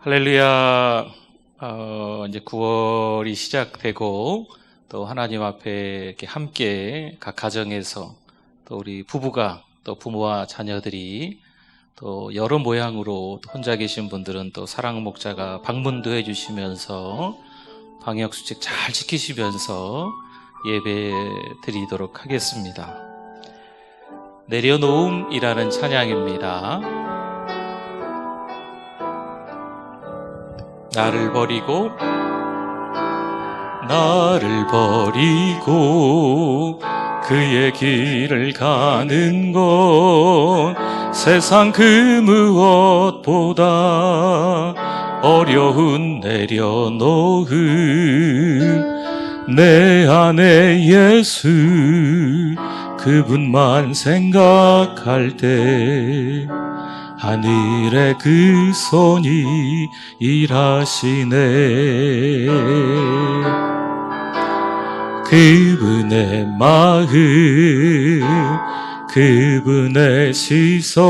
할렐루야. 이제 9월이 시작되고 또 하나님 앞에 이렇게 함께 각 가정에서 또 우리 부부가 또 부모와 자녀들이 또 여러 모양으로 또 혼자 계신 분들은 또 사랑 목자가 방문도 해주시면서 방역 수칙 잘 지키시면서 예배 드리도록 하겠습니다. 내려놓음이라는 찬양입니다. 나를 버리고 그의 길을 가는 것 세상 그 무엇보다 어려운 내려놓음 내 안에 예수 그분만 생각할 때 하늘의 그 손이 일하시네. 그분의 마음 그분의 시선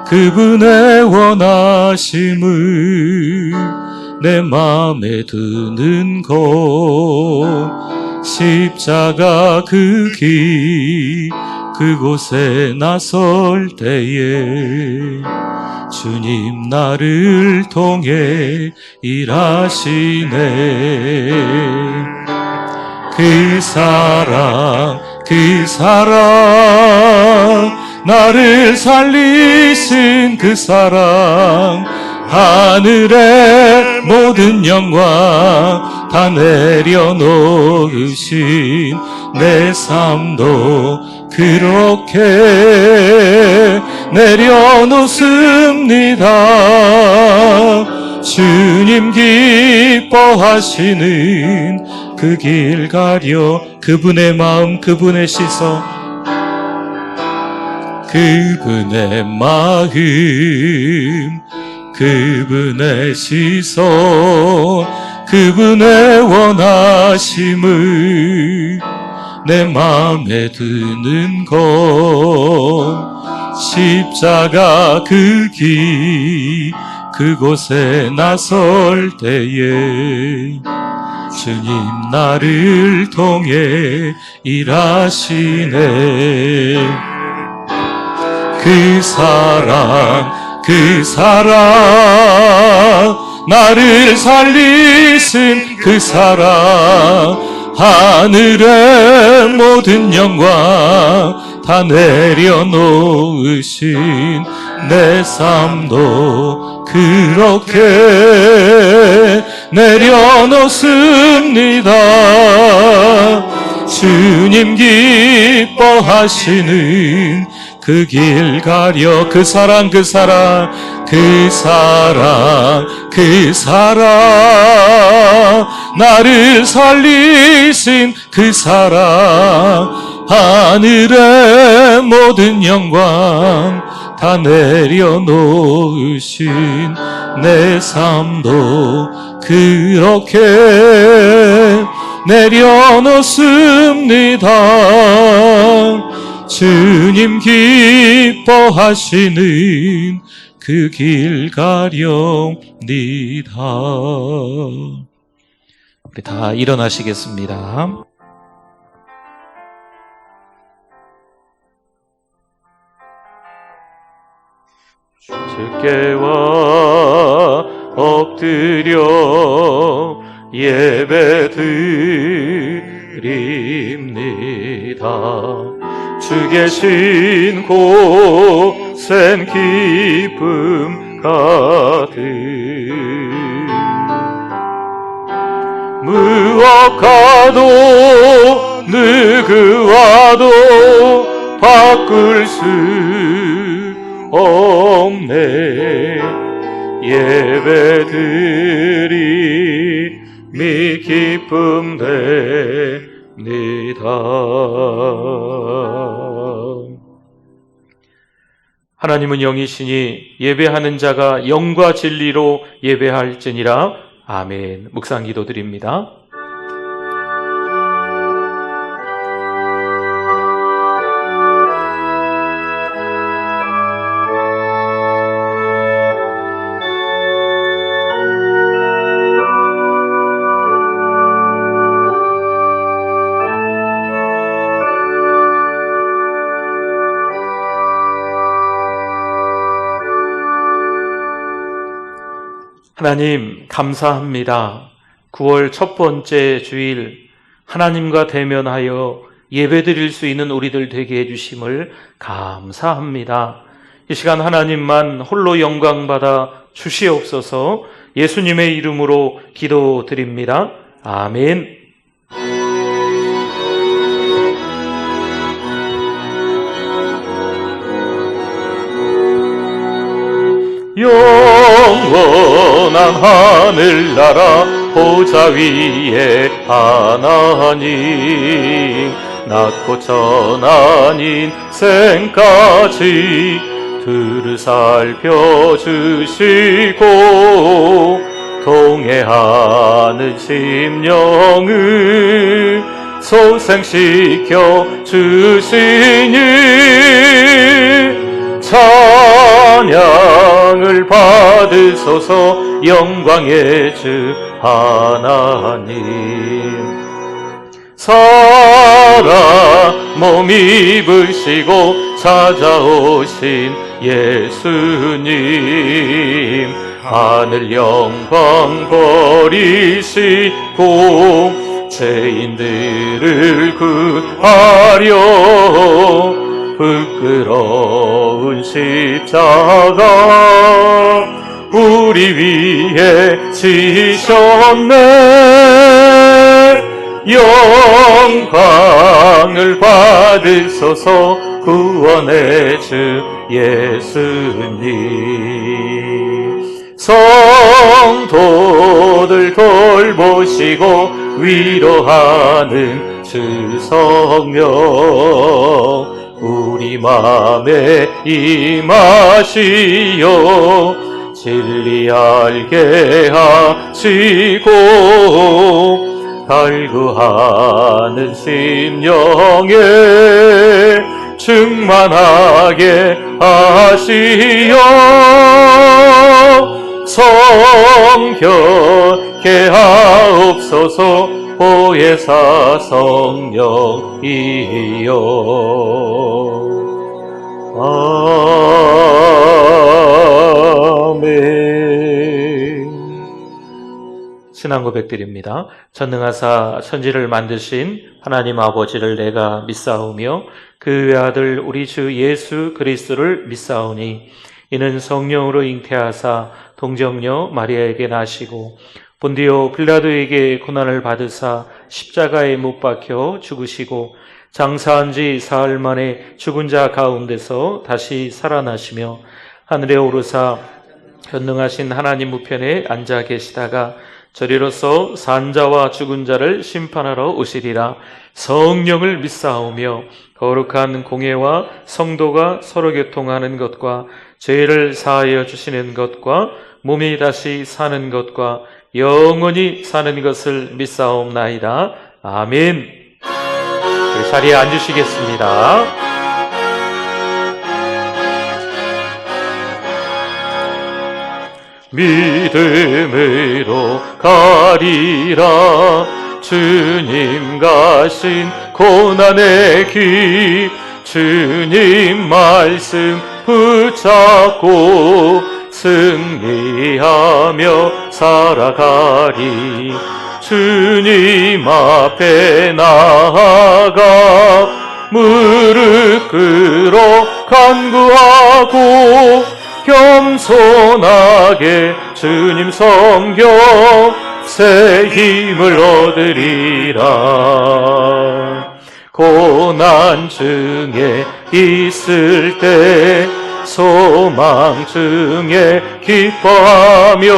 그분의 원하심을 내 마음에 두는 것 십자가 그 길 그곳에 나설 때에 주님 나를 통해 일하시네. 그 사랑 나를 살리신 그 사랑 하늘의 모든 영광 다 내려놓으신 내 삶도 그렇게 내려놓습니다. 주님 기뻐하시는 그 길 가려 그분의 마음 그분의 시선 그분의 마음 그분의 시선 그분의 원하심을 내 마음에 드는 것 십자가 그 길 그곳에 나설 때에 주님 나를 통해 일하시네. 그 사랑 나를 살리신 그 사랑 하늘의 모든 영광 다 내려놓으신 내 삶도 그렇게 내려놓습니다. 주님 기뻐하시는 그 길 가려 그 사랑 나를 살리신 그 사랑 하늘의 모든 영광 다 내려놓으신 내 삶도 그렇게 내려놓습니다. 주님 기뻐하시는 그 길 가렵니다. 우리 다 일어나시겠습니다. 주께와 엎드려 예배드립니다. 주 계신 곳엔 기쁨 가득 무엇과도 누구와도 바꿀 수 없네. 예배드림이 기쁨 됩니다. 하나님은 영이시니 예배하는 자가 영과 진리로 예배할지니라. 아멘. 묵상 기도드립니다. 하나님 감사합니다. 9월 첫 번째 주일 하나님과 대면하여 예배드릴 수 있는 우리들 되게 해주심을 감사합니다. 이 시간 하나님만 홀로 영광받아 주시옵소서. 예수님의 이름으로 기도드립니다. 아멘. 영원한 하늘나라 보좌 위에 하나님, 낮고 천한 인생까지 들을 살펴주시고 동해하는 심령을 소생시켜 주시니 찬양을 받으소서. 영광의 주 하나님, 살아 몸 입으시고 찾아오신 예수님, 하늘 영광 버리시고 죄인들을 구하려 부끄러운 십자가 우리 위에 지셨네. 영광을 받으소서. 구원의 주 예수님, 성도들 돌보시고 위로하는 주 성령, 우리 맘에 임하시어 진리 알게 하시고 갈구하는 심령에 충만하게 하시어 성결케 하옵소서. 보혜사 성령이여. 아멘. 신앙 고백드립니다. 전능하사 천지를 만드신 하나님 아버지를 내가 믿사오며 그 외아들 우리 주 예수 그리스도를 믿사오니 이는 성령으로 잉태하사 동정녀 마리아에게 나시고 본디오 빌라도에게 고난을 받으사 십자가에 못 박혀 죽으시고 장사한 지 사흘 만에 죽은 자 가운데서 다시 살아나시며 하늘에 오르사 전능하신 하나님 우편에 앉아 계시다가 저리로서 산자와 죽은 자를 심판하러 오시리라. 성령을 믿사오며 거룩한 공예와 성도가 서로 교통하는 것과 죄를 사하여 주시는 것과 몸이 다시 사는 것과 영원히 사는 것을 믿사옵나이다. 아멘. 우리 자리에 앉으시겠습니다. 믿음으로 가리라. 주님 가신 고난의 길, 주님 말씀 붙잡고 승리하며 살아가리. 주님 앞에 나아가 무릎 꿇어 간구하고 겸손하게 주님 섬겨 새 힘을 얻으리라. 고난 중에 있을 때 소망 중에 기뻐하며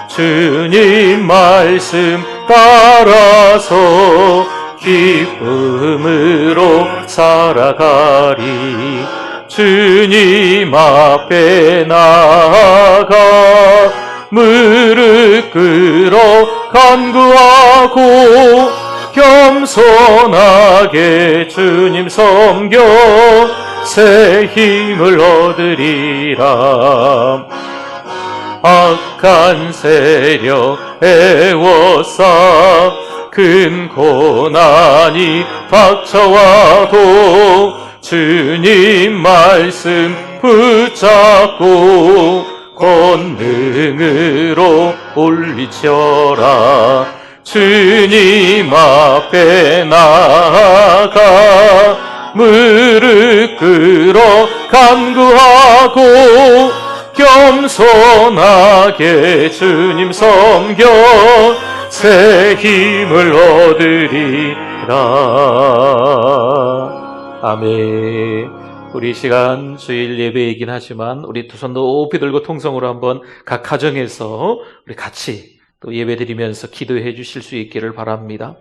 주님 말씀 따라서 기쁨으로 살아가리. 주님 앞에 나아가 무릎 꿇어 간구하고 겸손하게 주님 섬겨 새 힘을 얻으리라. 악한 세력 애워싸 큰 고난이 닥쳐와도 주님 말씀 붙잡고 권능으로 올리쳐라. 주님 앞에 나아가 무릎 꿇어 간구하고 겸손하게 주님 섬겨 새 힘을 얻으리라. 아멘. 우리 시간 주일 예배이긴 하지만 우리 두 손 높이 들고 통성으로 한번 각 가정에서 우리 같이 또 예배드리면서 기도해 주실 수 있기를 바랍니다.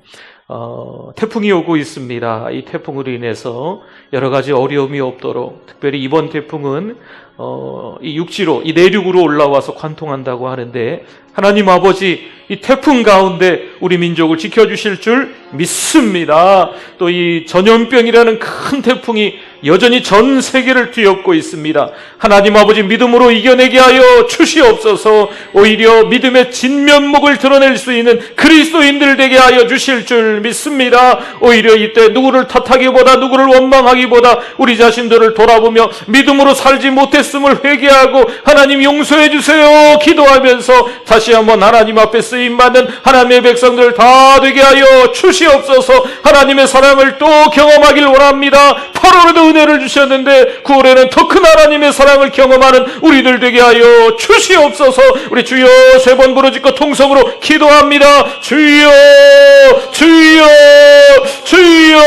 태풍이 오고 있습니다. 이 태풍으로 인해서 여러 가지 어려움이 없도록, 특별히 이번 태풍은 이 육지로, 이 내륙으로 올라와서 관통한다고 하는데, 하나님 아버지 이 태풍 가운데 우리 민족을 지켜주실 줄 믿습니다. 또 이 전염병이라는 큰 태풍이 여전히 전 세계를 뒤엎고 있습니다. 하나님 아버지 믿음으로 이겨내게 하여 주시옵소서. 오히려 믿음의 진면목을 드러낼 수 있는 그리스도인들 되게 하여 주실 줄 믿습니다. 오히려 이때 누구를 탓하기보다, 누구를 원망하기보다 우리 자신들을 돌아보며 믿음으로 살지 못했음을 회개하고 하나님 용서해 주세요 기도하면서 다시 한번 하나님 앞에 쓰임받는 하나님의 백성들 다 되게 하여 주시옵소서. 하나님의 사랑을 또 경험하길 원합니다. 8월에도 은혜를 주셨는데 9월에는 더 큰 하나님의 사랑을 경험하는 우리들 되게 하여 주시옵소서. 우리 주여 세 번 부르짖고 통성으로 기도합니다. 주여 주여 주여.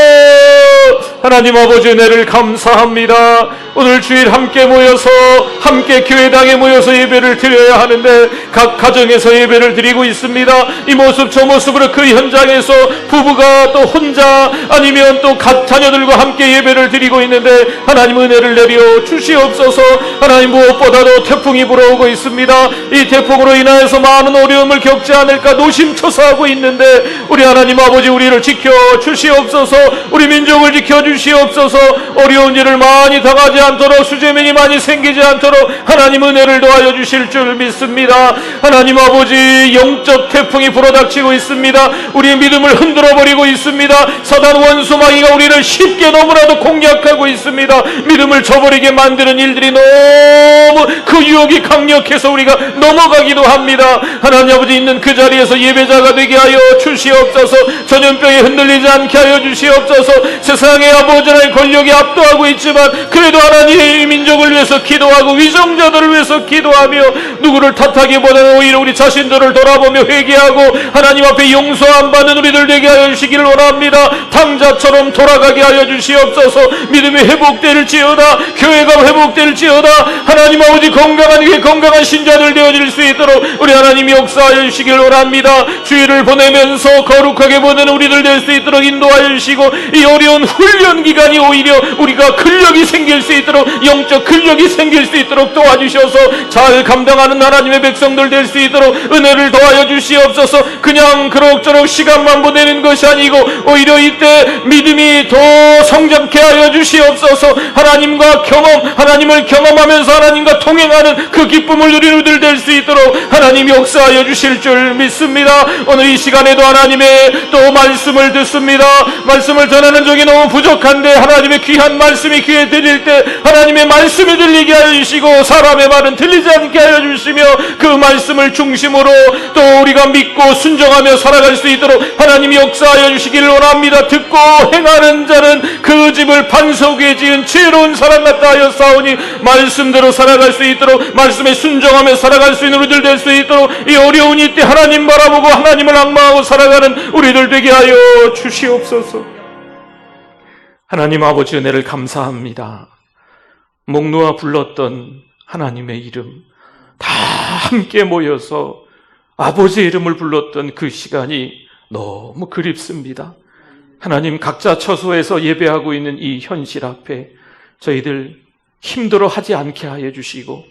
하나님 아버지 은혜를 감사합니다. 오늘 주일 함께 모여서, 함께 교회당에 모여서 예배를 드려야 하는데 각 가정에서 예배를 드리고 있습니다. 이 모습 저 모습으로 그 현장에서 부부가 또 혼자 아니면 또 자녀들과 함께 예배를 드리고 있는데 하나님 은혜를 내려 주시옵소서. 하나님 무엇보다도 태풍이 불어오고 있습니다. 이 태풍으로 인하여서 많은 어려움을 겪지 않을까 노심초사하고 있는데 우리 하나님 아버지 우리를 지켜 주시옵소서. 우리 민족을 지켜 주시옵소서. 어려운 일을 많이 당하지 않도록, 수재민이 많이 생기지 않도록 하나님 은혜를 도와여 주실 줄 믿습니다. 하나님 아버지 영적 태풍이 불어닥치고 있습니다. 우리의 믿음을 흔들어버리고 있습니다. 사단 원수마귀가 우리를 쉽게 너무나도 공략하고 있습니다. 믿음을 저버리게 만드는 일들이 너무 그 유혹이 강력해서 우리가 넘어가기도 합니다. 하나님 아버지 있는 그 자리에서 예배자가 되게 하여 주시옵소서. 전염병에 흔들리지 않게 하여 주시옵소서. 세상의 아버지의 권력이 압도하고 있지만 그래도 하나님의 민족을 위해서 기도하고 위정자들을 위해서 기도하며 누구를 탓하기보다는 오히려 우리 자신들을 돌아보며 회개하고 하나님 앞에 용서 안 받는 우리들 되게 하여 주시기를 원합니다. 당자처럼 돌아가게 하여 주시옵소서. 믿음이 회복될지어다, 교회가 회복될지어다. 하나님 아버지 건강한 교회, 건강한 신자들 되어질 수 있도록 우리 하나님이 역사하여 주시기를 원합니다. 주일을 보내면서 거룩하게 보내는 우리들 될 수 있도록 인도하여 주시고 이 어려운 훈련 기간이 오히려 우리가 근력이 생길 수 있도록, 영적 근력이 생길 수 있도록 도와주셔서 잘 감당하는 하나님의 백성들 될 수 있도록 은혜를 더하여 주시옵소서. 그냥 그럭저럭 시간만 보내는 것이 아니고 오히려 이때 믿음이 더 성장케 하여 주시옵소서. 하나님과 하나님을 경험하면서 하나님과 통행하는 그 기쁨을 누리는 우리들 될 수 있도록 하나님이 역사하여 주실 줄 믿습니다. 오늘 이 시간에도 하나님의 또 말씀을 듣습니다. 말씀을 전하는 적이 너무 부족한데 하나님의 귀한 말씀이 귀에 들릴 때 하나님의 말씀이 들리게 하여 주시고 사람의 말은 들리지 않게 하여 주시며 그 말씀을 중심으로 또 우리가 믿고 순종하며 살아갈 수 있도록 하나님이 역사하여 주시기를 원합니다. 듣고 행하는 자는 그 집을 반석 위에 지은 지혜로운 사람 같다 하여 싸우니 말씀대로 살아갈 수 있도록, 말씀에 순종하며 살아갈 수 있는 우리들 될 수 있도록 이 어려운 이때 하나님 바라보고 하나님을 앙망하고 살아가는 우리들 되게 하여 주시옵소서. 하나님 아버지 은혜를 감사합니다. 목놓아 불렀던 하나님의 이름 다 함께 모여서 아버지의 이름을 불렀던 그 시간이 너무 그립습니다. 하나님 각자 처소에서 예배하고 있는 이 현실 앞에 저희들 힘들어하지 않게 하여 주시고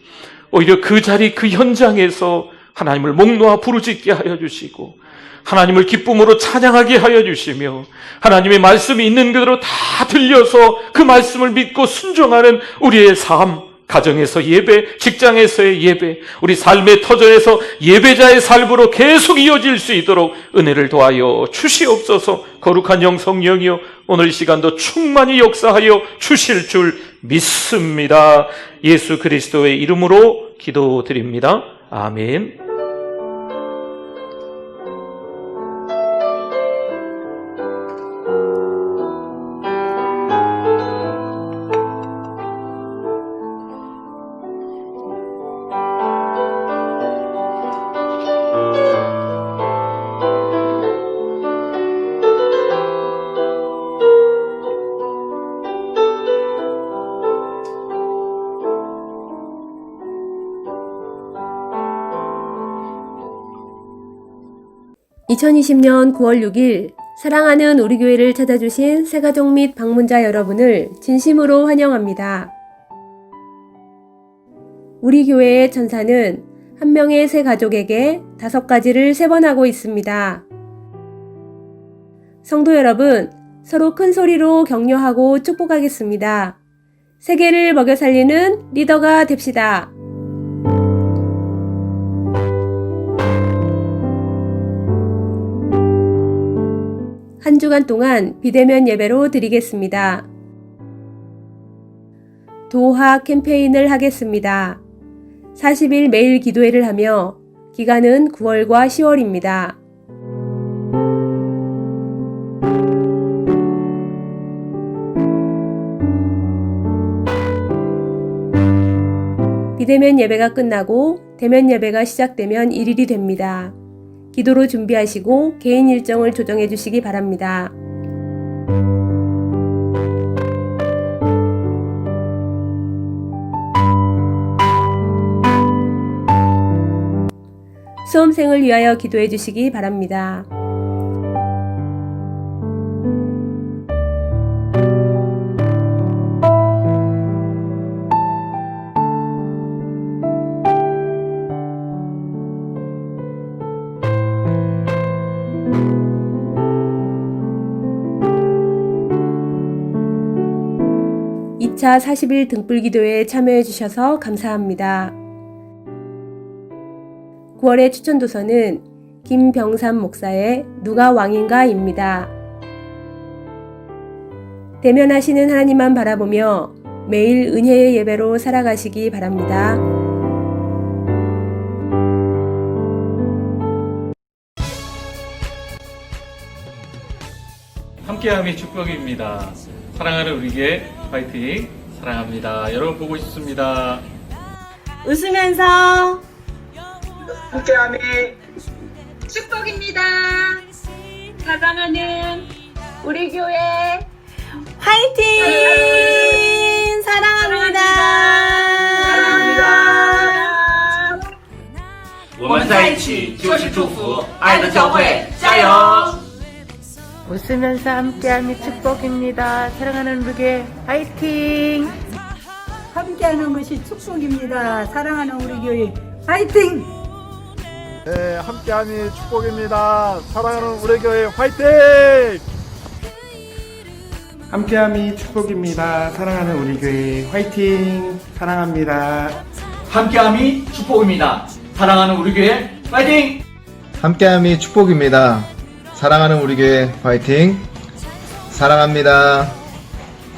오히려 그 자리 그 현장에서 하나님을 목놓아 부르짖게 하여 주시고 하나님을 기쁨으로 찬양하게 하여 주시며 하나님의 말씀이 있는 그대로 다 들려서 그 말씀을 믿고 순종하는 우리의 삶, 가정에서 예배, 직장에서의 예배, 우리 삶의 터전에서 예배자의 삶으로 계속 이어질 수 있도록 은혜를 도하여 주시옵소서. 거룩한 영 성령이여 오늘 이 시간도 충만히 역사하여 주실 줄 믿습니다. 예수 그리스도의 이름으로 기도드립니다. 아멘. (2020년 9월 6일) 사랑하는 우리 교회를 찾아주신 새가족 및 방문자 여러분을 진심으로 환영합니다. 우리 교회의 천사는 한 명의 새 가족에게 5가지를 세번하고 있습니다. 성도 여러분, 서로 큰 소리로 격려하고 축복하겠습니다. 세계를 먹여 살리는 리더가 됩시다. 한 주간 동안 비대면 예배로 드리겠습니다. 도학 캠페인을 하겠습니다. 40일 매일 기도회를 하며 기간은 9월과 10월입니다. 비대면 예배가 끝나고 대면 예배가 시작되면 일일이 됩니다. 기도로 준비하시고 개인 일정을 조정해 주시기 바랍니다. 수험생을 위하여 기도해 주시기 바랍니다. (2차 40일 등불기도회에 참여해 주셔서 감사합니다. 9월의 추천도서는 김병삼 목사의 누가 왕인가입니다. 대면하시는 하나님만 바라보며 매일 은혜의 예배로 살아가시기 바랍니다. 함께함이 축복입니다. 사랑하는 우리 교회 파이팅! 사랑합니다. 여러분 보고 싶습니다. 웃으면서 함께함이 축복입니다. 사랑하는 우리 교회 화이팅! 사랑합니다. 사랑합니다. 我们在一起就是祝福，爱的教会，加油！ 웃으면서 함께함이 축복입니다. 사랑하는 우리 교회 화이팅! 함께하는 것이 축복입니다. 사랑하는 우리 교회 화이팅! 네, 함께함이 축복입니다. 사랑하는 우리 교회 화이팅! 함께함이 축복입니다. 사랑하는 우리 교회 화이팅! 사랑합니다. 함께함이 축복입니다. 사랑하는 우리 교회 파이팅! 함께함이 축복입니다. 사랑하는 우리 교회 파이팅! 사랑합니다.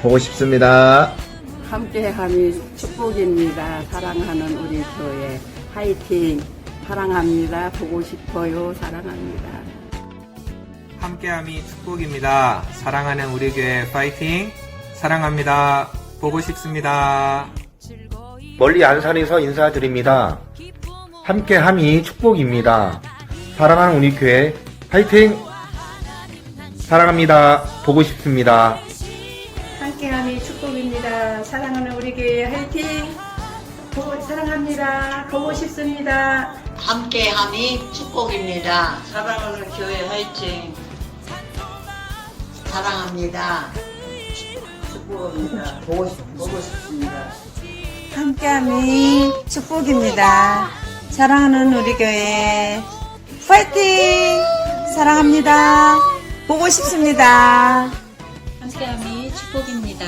보고 싶습니다. 함께함이 축복입니다. 사랑하는 우리 교회 화이팅! 사랑합니다. 보고 싶어요. 사랑합니다. 함께함이 축복입니다. 사랑하는 우리 교회 파이팅! 사랑합니다. 보고 싶습니다. 멀리 안산에서 인사드립니다. 함께함이 축복입니다. 사랑하는 우리 교회 파이팅! 사랑합니다. 보고 싶습니다. 함께함이 축복입니다. 사랑하는 우리 교회 화이팅! 사랑합니다. 보고 싶습니다. 함께함이 축복입니다. 사랑하는 교회 화이팅! 사랑합니다. 축복입니다. 보고 싶습니다. 함께함이 축복입니다. 사랑하는 우리 교회 파이팅! 사랑합니다. 보고 싶습니다. 함께함이 축복입니다.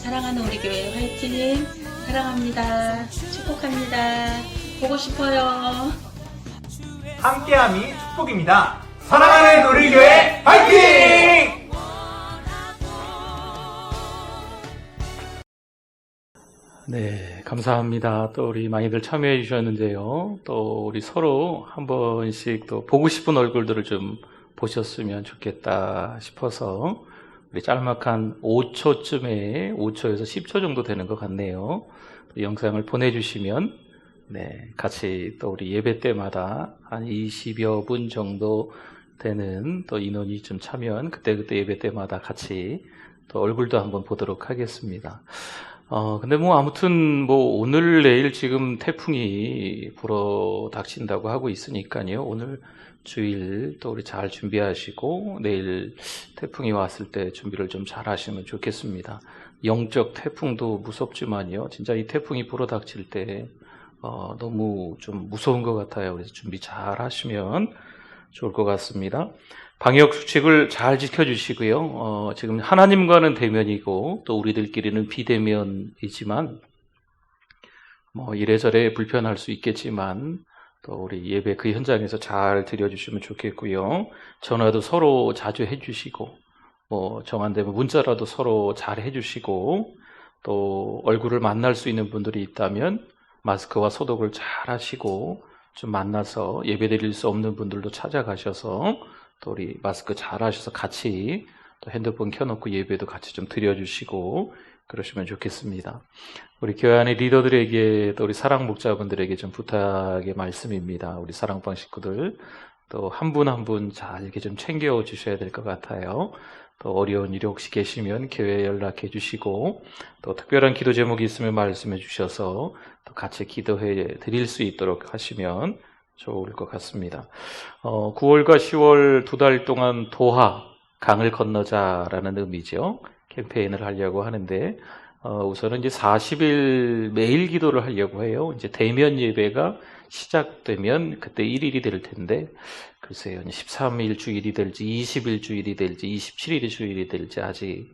사랑하는 우리 교회 화이팅! 사랑합니다. 축복합니다. 보고 싶어요. 함께함이 축복입니다. 사랑하는 우리 교회 파이팅! 네, 감사합니다. 또 우리 많이들 참여해 주셨는데요. 또 우리 서로 한 번씩 또 보고 싶은 얼굴들을 좀 보셨으면 좋겠다 싶어서 우리 짤막한 5초쯤에 5초에서 10초 정도 되는 것 같네요. 영상을 보내주시면 네, 같이 또 우리 예배 때마다 한 20여 분 정도 되는 또 인원이 좀 참여한 그때 예배 때마다 같이 또 얼굴도 한번 보도록 하겠습니다. 근데 아무튼 오늘 내일 지금 태풍이 불어 닥친다고 하고 있으니까요. 오늘 주일 또 우리 잘 준비하시고 내일 태풍이 왔을 때 준비를 좀 잘 하시면 좋겠습니다. 영적 태풍도 무섭지만요. 진짜 이 태풍이 불어 닥칠 때 너무 좀 무서운 것 같아요. 그래서 준비 잘 하시면 좋을 것 같습니다. 방역 수칙을 잘 지켜주시고요. 지금 하나님과는 대면이고 또 우리들끼리는 비대면이지만 이래저래 불편할 수 있겠지만 또 우리 예배 그 현장에서 잘 드려주시면 좋겠고요. 전화도 서로 자주 해주시고 정한되면 문자라도 서로 잘 해주시고 또 얼굴을 만날 수 있는 분들이 있다면 마스크와 소독을 잘 하시고 좀 만나서 예배 드릴 수 없는 분들도 찾아가셔서 또 우리 마스크 잘 하셔서 같이 또 핸드폰 켜놓고 예배도 같이 좀 드려주시고 그러시면 좋겠습니다. 우리 교회 안의 리더들에게 또 우리 사랑 목자분들에게 좀 부탁의 말씀입니다. 우리 사랑방 식구들 또 한 분 한 분 잘 이렇게 좀 챙겨 주셔야 될 것 같아요. 또 어려운 일이 혹시 계시면 교회에 연락해 주시고 또 특별한 기도 제목이 있으면 말씀해 주셔서 또 같이 기도해 드릴 수 있도록 하시면 좋을 것 같습니다. 9월과 10월 2달 동안 도하 강을 건너자라는 의미죠. 캠페인을 하려고 하는데 우선은 이제 40일 매일 기도를 하려고 해요. 이제 대면 예배가 시작되면 그때 1일이 될 텐데 글쎄요. 13일 주일이 될지 20일 주일이 될지 27일이 주일이 될지 아직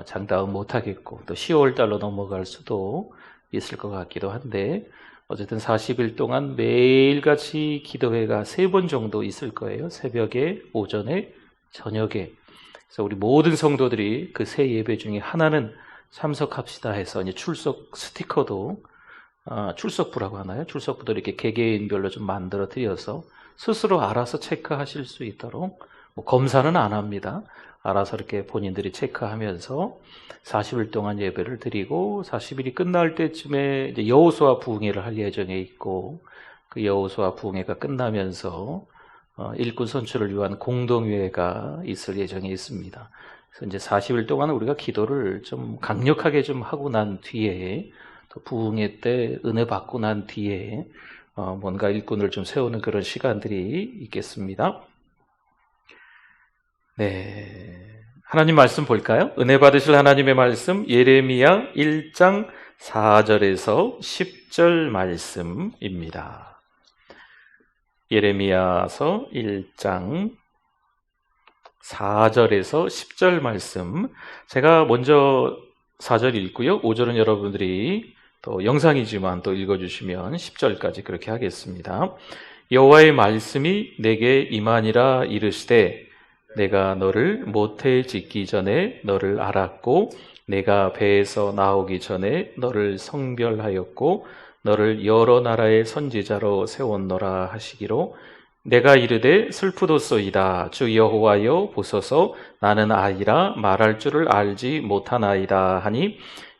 장담은 못하겠고 또 10월 달로 넘어갈 수도 있을 것 같기도 한데 어쨌든 40일 동안 매일같이 기도회가 3번 정도 있을 거예요. 새벽에, 오전에, 저녁에. 그래서 우리 모든 성도들이 그 세 예배 중에 하나는 참석합시다 해서 이제 출석 스티커도 출석부라고 하나요? 출석부도 이렇게 개개인별로 좀 만들어 드려서 스스로 알아서 체크하실 수 있도록 검사는 안 합니다. 알아서 이렇게 본인들이 체크하면서 40일 동안 예배를 드리고 40일이 끝날 때쯤에 이제 여호수아 부흥회를 할 예정에 있고 그 여호수아 부흥회가 끝나면서 일꾼 선출을 위한 공동회가 있을 예정에 있습니다. 그래서 이제 40일 동안 우리가 기도를 좀 강력하게 좀 하고 난 뒤에 또 부흥회 때 은혜 받고 난 뒤에 뭔가 일꾼을 좀 세우는 그런 시간들이 있겠습니다. 네, 하나님 말씀 볼까요? 은혜 받으실 하나님의 말씀 예레미야 1장 4절에서 10절 말씀입니다. 예레미야서 1장 4절에서 10절 말씀 제가 먼저 4절 읽고요. 5절은 여러분들이 또 영상이지만 또 읽어주시면 10절까지 그렇게 하겠습니다. 여호와의 말씀이 내게 임하니라 이르시되 내가 너를 모태에 짓기 전에 너를 알았고 내가 배에서 나오기 전에 너를 성별하였고 너를 여러 나라의 선지자로 세웠노라 하시기로 내가 이르되 슬프도소이다 주 여호와여 보소서 나는 아이라 말할 줄을 알지 못하나이다 하니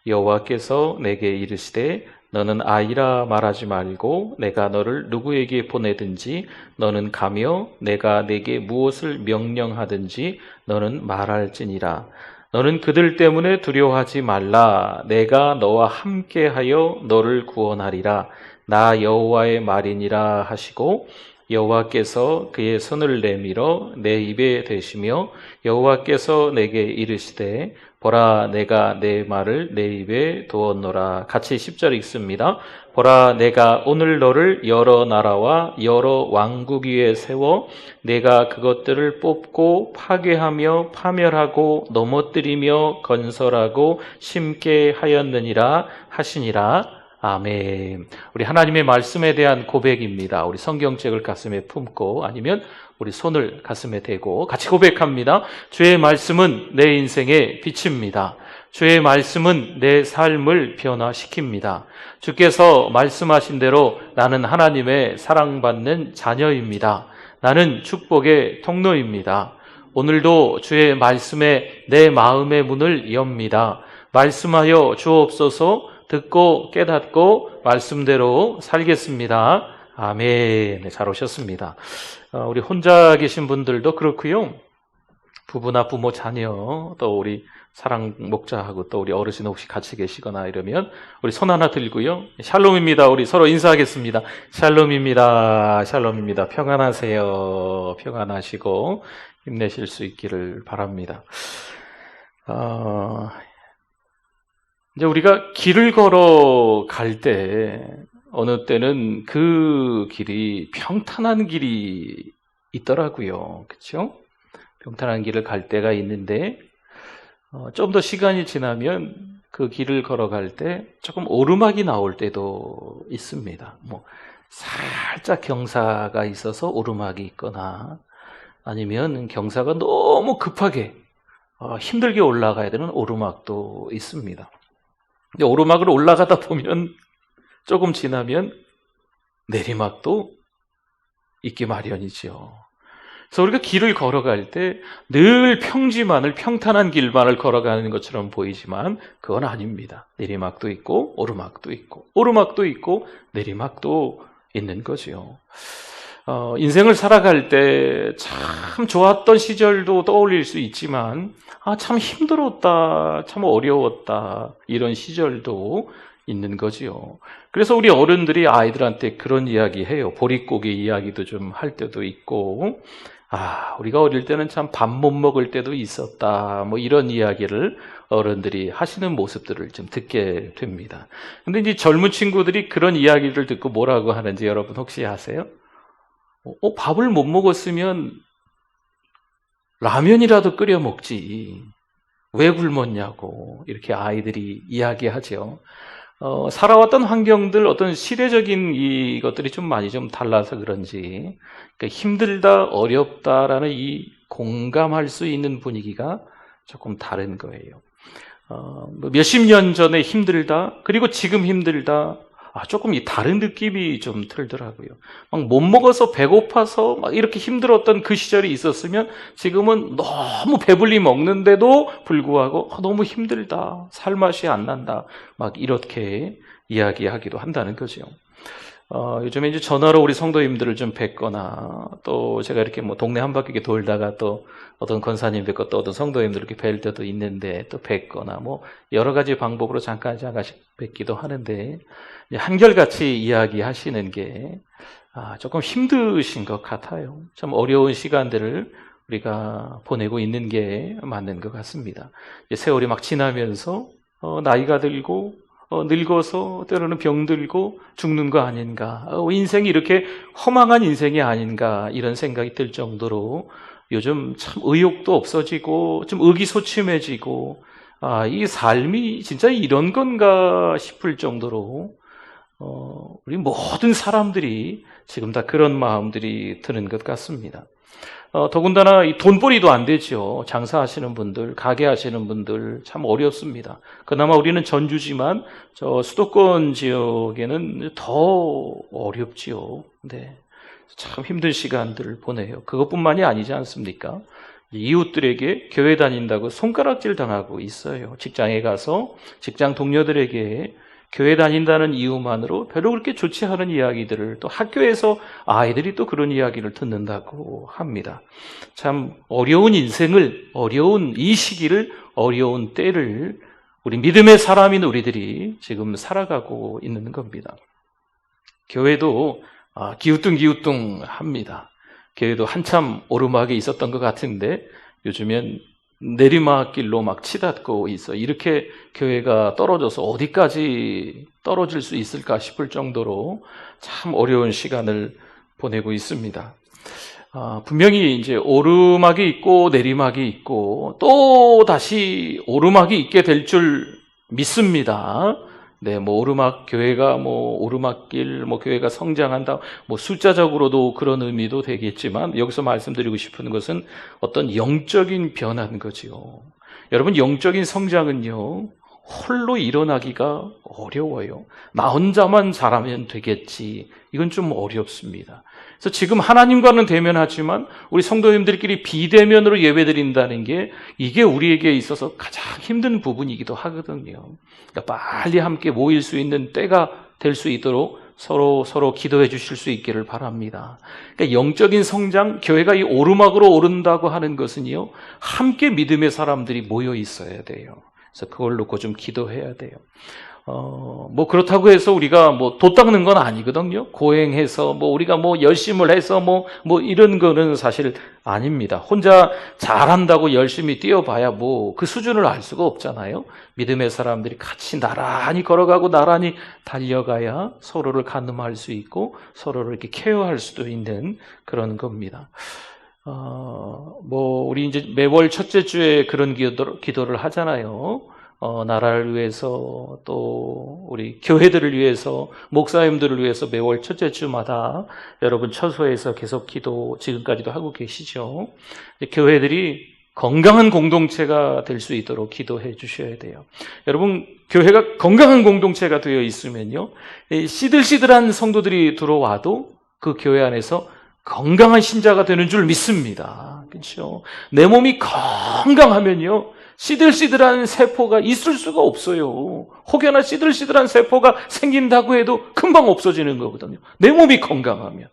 여호와께서 내게 이르시되 너는 아이라 말하지 말고 내가 너를 누구에게 보내든지 너는 가며 내가 내게 무엇을 명령하든지 너는 말할지니라. 너는 그들 때문에 두려워하지 말라. 내가 너와 함께하여 너를 구원하리라. 나 여호와의 말이니라 하시고 여호와께서 그의 손을 내밀어 내 입에 대시며 여호와께서 내게 이르시되 보라 내가 내 말을 내 입에 두었노라. 같이 10절 읽습니다. 보라 내가 오늘 너를 여러 나라와 여러 왕국 위에 세워 내가 그것들을 뽑고 파괴하며 파멸하고 넘어뜨리며 건설하고 심게 하였느니라 하시니라. 아멘. 우리 하나님의 말씀에 대한 고백입니다. 우리 성경책을 가슴에 품고 아니면 우리 손을 가슴에 대고 같이 고백합니다. 주의 말씀은 내 인생의 빛입니다. 주의 말씀은 내 삶을 변화시킵니다. 주께서 말씀하신 대로 나는 하나님의 사랑받는 자녀입니다. 나는 축복의 통로입니다. 오늘도 주의 말씀에 내 마음의 문을 엽니다. 말씀하여 주옵소서. 듣고 깨닫고 말씀대로 살겠습니다. 아멘. 네, 잘 오셨습니다. 우리 혼자 계신 분들도 그렇고요. 부부나 부모, 자녀, 또 우리 사랑 목자하고 또 우리 어르신 혹시 같이 계시거나 이러면 우리 손 하나 들고요. 샬롬입니다. 우리 서로 인사하겠습니다. 샬롬입니다. 샬롬입니다. 평안하세요. 평안하시고 힘내실 수 있기를 바랍니다. 이제 우리가 길을 걸어갈 때 어느 때는 그 길이 평탄한 길이 있더라고요. 그렇죠? 평탄한 길을 갈 때가 있는데 좀 더 시간이 지나면 그 길을 걸어갈 때 조금 오르막이 나올 때도 있습니다. 뭐 살짝 경사가 있어서 오르막이 있거나 아니면 경사가 너무 급하게 힘들게 올라가야 되는 오르막도 있습니다. 근데 오르막을 올라가다 보면 조금 지나면 내리막도 있기 마련이죠. 그래서 우리가 길을 걸어갈 때 늘 평탄한 길만을 걸어가는 것처럼 보이지만 그건 아닙니다. 내리막도 있고 오르막도 있고 오르막도 있고 내리막도 있는 거죠. 인생을 살아갈 때 참 좋았던 시절도 떠올릴 수 있지만 참 힘들었다, 참 어려웠다 이런 시절도 있는 거지요. 그래서 우리 어른들이 아이들한테 그런 이야기 해요. 보릿고개 이야기도 좀 할 때도 있고 우리가 어릴 때는 참 밥 못 먹을 때도 있었다. 뭐 이런 이야기를 어른들이 하시는 모습들을 좀 듣게 됩니다. 근데 이제 젊은 친구들이 그런 이야기를 듣고 뭐라고 하는지 여러분 혹시 아세요? 밥을 못 먹었으면 라면이라도 끓여 먹지. 왜 굶었냐고 이렇게 아이들이 이야기하죠. 살아왔던 환경들, 어떤 시대적인 이것들이 좀 많이 좀 달라서 그런지 그러니까 힘들다, 어렵다라는 이 공감할 수 있는 분위기가 조금 다른 거예요. 몇십 년 전에 힘들다, 그리고 지금 힘들다, 조금 이 다른 느낌이 좀 들더라고요. 막 못 먹어서 배고파서 막 이렇게 힘들었던 그 시절이 있었으면 지금은 너무 배불리 먹는데도 불구하고 너무 힘들다, 살맛이 안 난다, 막 이렇게 이야기하기도 한다는 거죠. 요즘에 이제 전화로 우리 성도님들을 좀 뵙거나 또 제가 이렇게 뭐 동네 한 바퀴 돌다가 또 어떤 권사님 뵙고 또 어떤 성도님들 이렇게 뵐 때도 있는데 또 뵙거나 뭐 여러 가지 방법으로 잠깐씩 뵙기도 하는데 한결같이 이야기하시는 게 조금 힘드신 것 같아요. 참 어려운 시간들을 우리가 보내고 있는 게 맞는 것 같습니다. 세월이 막 지나면서 나이가 들고 늙어서 때로는 병들고 죽는 거 아닌가, 인생이 이렇게 허망한 인생이 아닌가 이런 생각이 들 정도로 요즘 참 의욕도 없어지고 좀 의기소침해지고 이 삶이 진짜 이런 건가 싶을 정도로 우리 모든 사람들이 지금 다 그런 마음들이 드는 것 같습니다. 더군다나 이 돈벌이도 안 되죠. 장사하시는 분들, 가게 하시는 분들 참 어렵습니다. 그나마 우리는 전주지만 저 수도권 지역에는 더 어렵지요. 네. 참 힘든 시간들을 보내요. 그것뿐만이 아니지 않습니까? 이웃들에게 교회 다닌다고 손가락질 당하고 있어요. 직장에 가서 직장 동료들에게 교회 다닌다는 이유만으로 별로 그렇게 좋지 않은 이야기들을 또 학교에서 아이들이 또 그런 이야기를 듣는다고 합니다. 참 어려운 인생을, 어려운 이 시기를, 어려운 때를 우리 믿음의 사람인 우리들이 지금 살아가고 있는 겁니다. 교회도 기우뚱기우뚱합니다. 교회도 한참 오르막에 있었던 것 같은데 요즘엔 내리막길로 막 치닫고 있어. 이렇게 교회가 떨어져서 어디까지 떨어질 수 있을까 싶을 정도로 참 어려운 시간을 보내고 있습니다. 분명히 이제 오르막이 있고 내리막이 있고 또 다시 오르막이 있게 될 줄 믿습니다. 네, 뭐 오르막 교회가 뭐 오르막길, 뭐 교회가 성장한다, 뭐 숫자적으로도 그런 의미도 되겠지만 여기서 말씀드리고 싶은 것은 어떤 영적인 변화인 거지요. 여러분, 영적인 성장은요, 홀로 일어나기가 어려워요. 나 혼자만 잘하면 되겠지. 이건 좀 어렵습니다. 그래서 지금 하나님과는 대면하지만 우리 성도님들끼리 비대면으로 예배드린다는 게 이게 우리에게 있어서 가장 힘든 부분이기도 하거든요. 그러니까 빨리 함께 모일 수 있는 때가 될 수 있도록 서로 기도해 주실 수 있기를 바랍니다. 그러니까 영적인 성장, 교회가 이 오르막으로 오른다고 하는 것은요, 함께 믿음의 사람들이 모여 있어야 돼요. 그래서 그걸 놓고 좀 기도해야 돼요. 뭐 그렇다고 해서 우리가 뭐 돛 닦는 건 아니거든요. 고행해서 뭐 우리가 뭐 열심을 해서 뭐 이런 거는 사실 아닙니다. 혼자 잘한다고 열심히 뛰어봐야 뭐 그 수준을 알 수가 없잖아요. 믿음의 사람들이 같이 나란히 걸어가고 나란히 달려가야 서로를 가늠할 수 있고 서로를 이렇게 케어할 수도 있는 그런 겁니다. 뭐 우리 이제 매월 첫째 주에 그런 기도를 하잖아요. 나라를 위해서 또 우리 교회들을 위해서 목사님들을 위해서 매월 첫째 주마다 여러분 처소에서 계속 기도 지금까지도 하고 계시죠. 교회들이 건강한 공동체가 될 수 있도록 기도해 주셔야 돼요. 여러분, 교회가 건강한 공동체가 되어 있으면요, 시들시들한 성도들이 들어와도 그 교회 안에서 건강한 신자가 되는 줄 믿습니다. 그렇죠? 내 몸이 건강하면요, 시들시들한 세포가 있을 수가 없어요. 혹여나 시들시들한 세포가 생긴다고 해도 금방 없어지는 거거든요. 내 몸이 건강하면.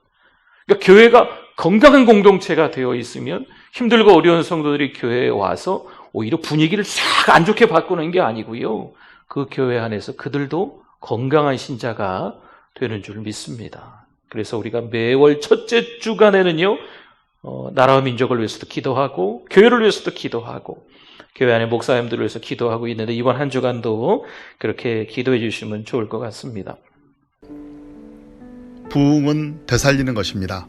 그러니까 교회가 건강한 공동체가 되어 있으면 힘들고 어려운 성도들이 교회에 와서 오히려 분위기를 싹 안 좋게 바꾸는 게 아니고요, 그 교회 안에서 그들도 건강한 신자가 되는 줄 믿습니다. 그래서 우리가 매월 첫째 주간에는요, 나라와 민족을 위해서도 기도하고 교회를 위해서도 기도하고 교회 안에 목사님들을 위해서 기도하고 있는데, 이번 한 주간도 그렇게 기도해 주시면 좋을 것 같습니다. 부흥은 되살리는 것입니다.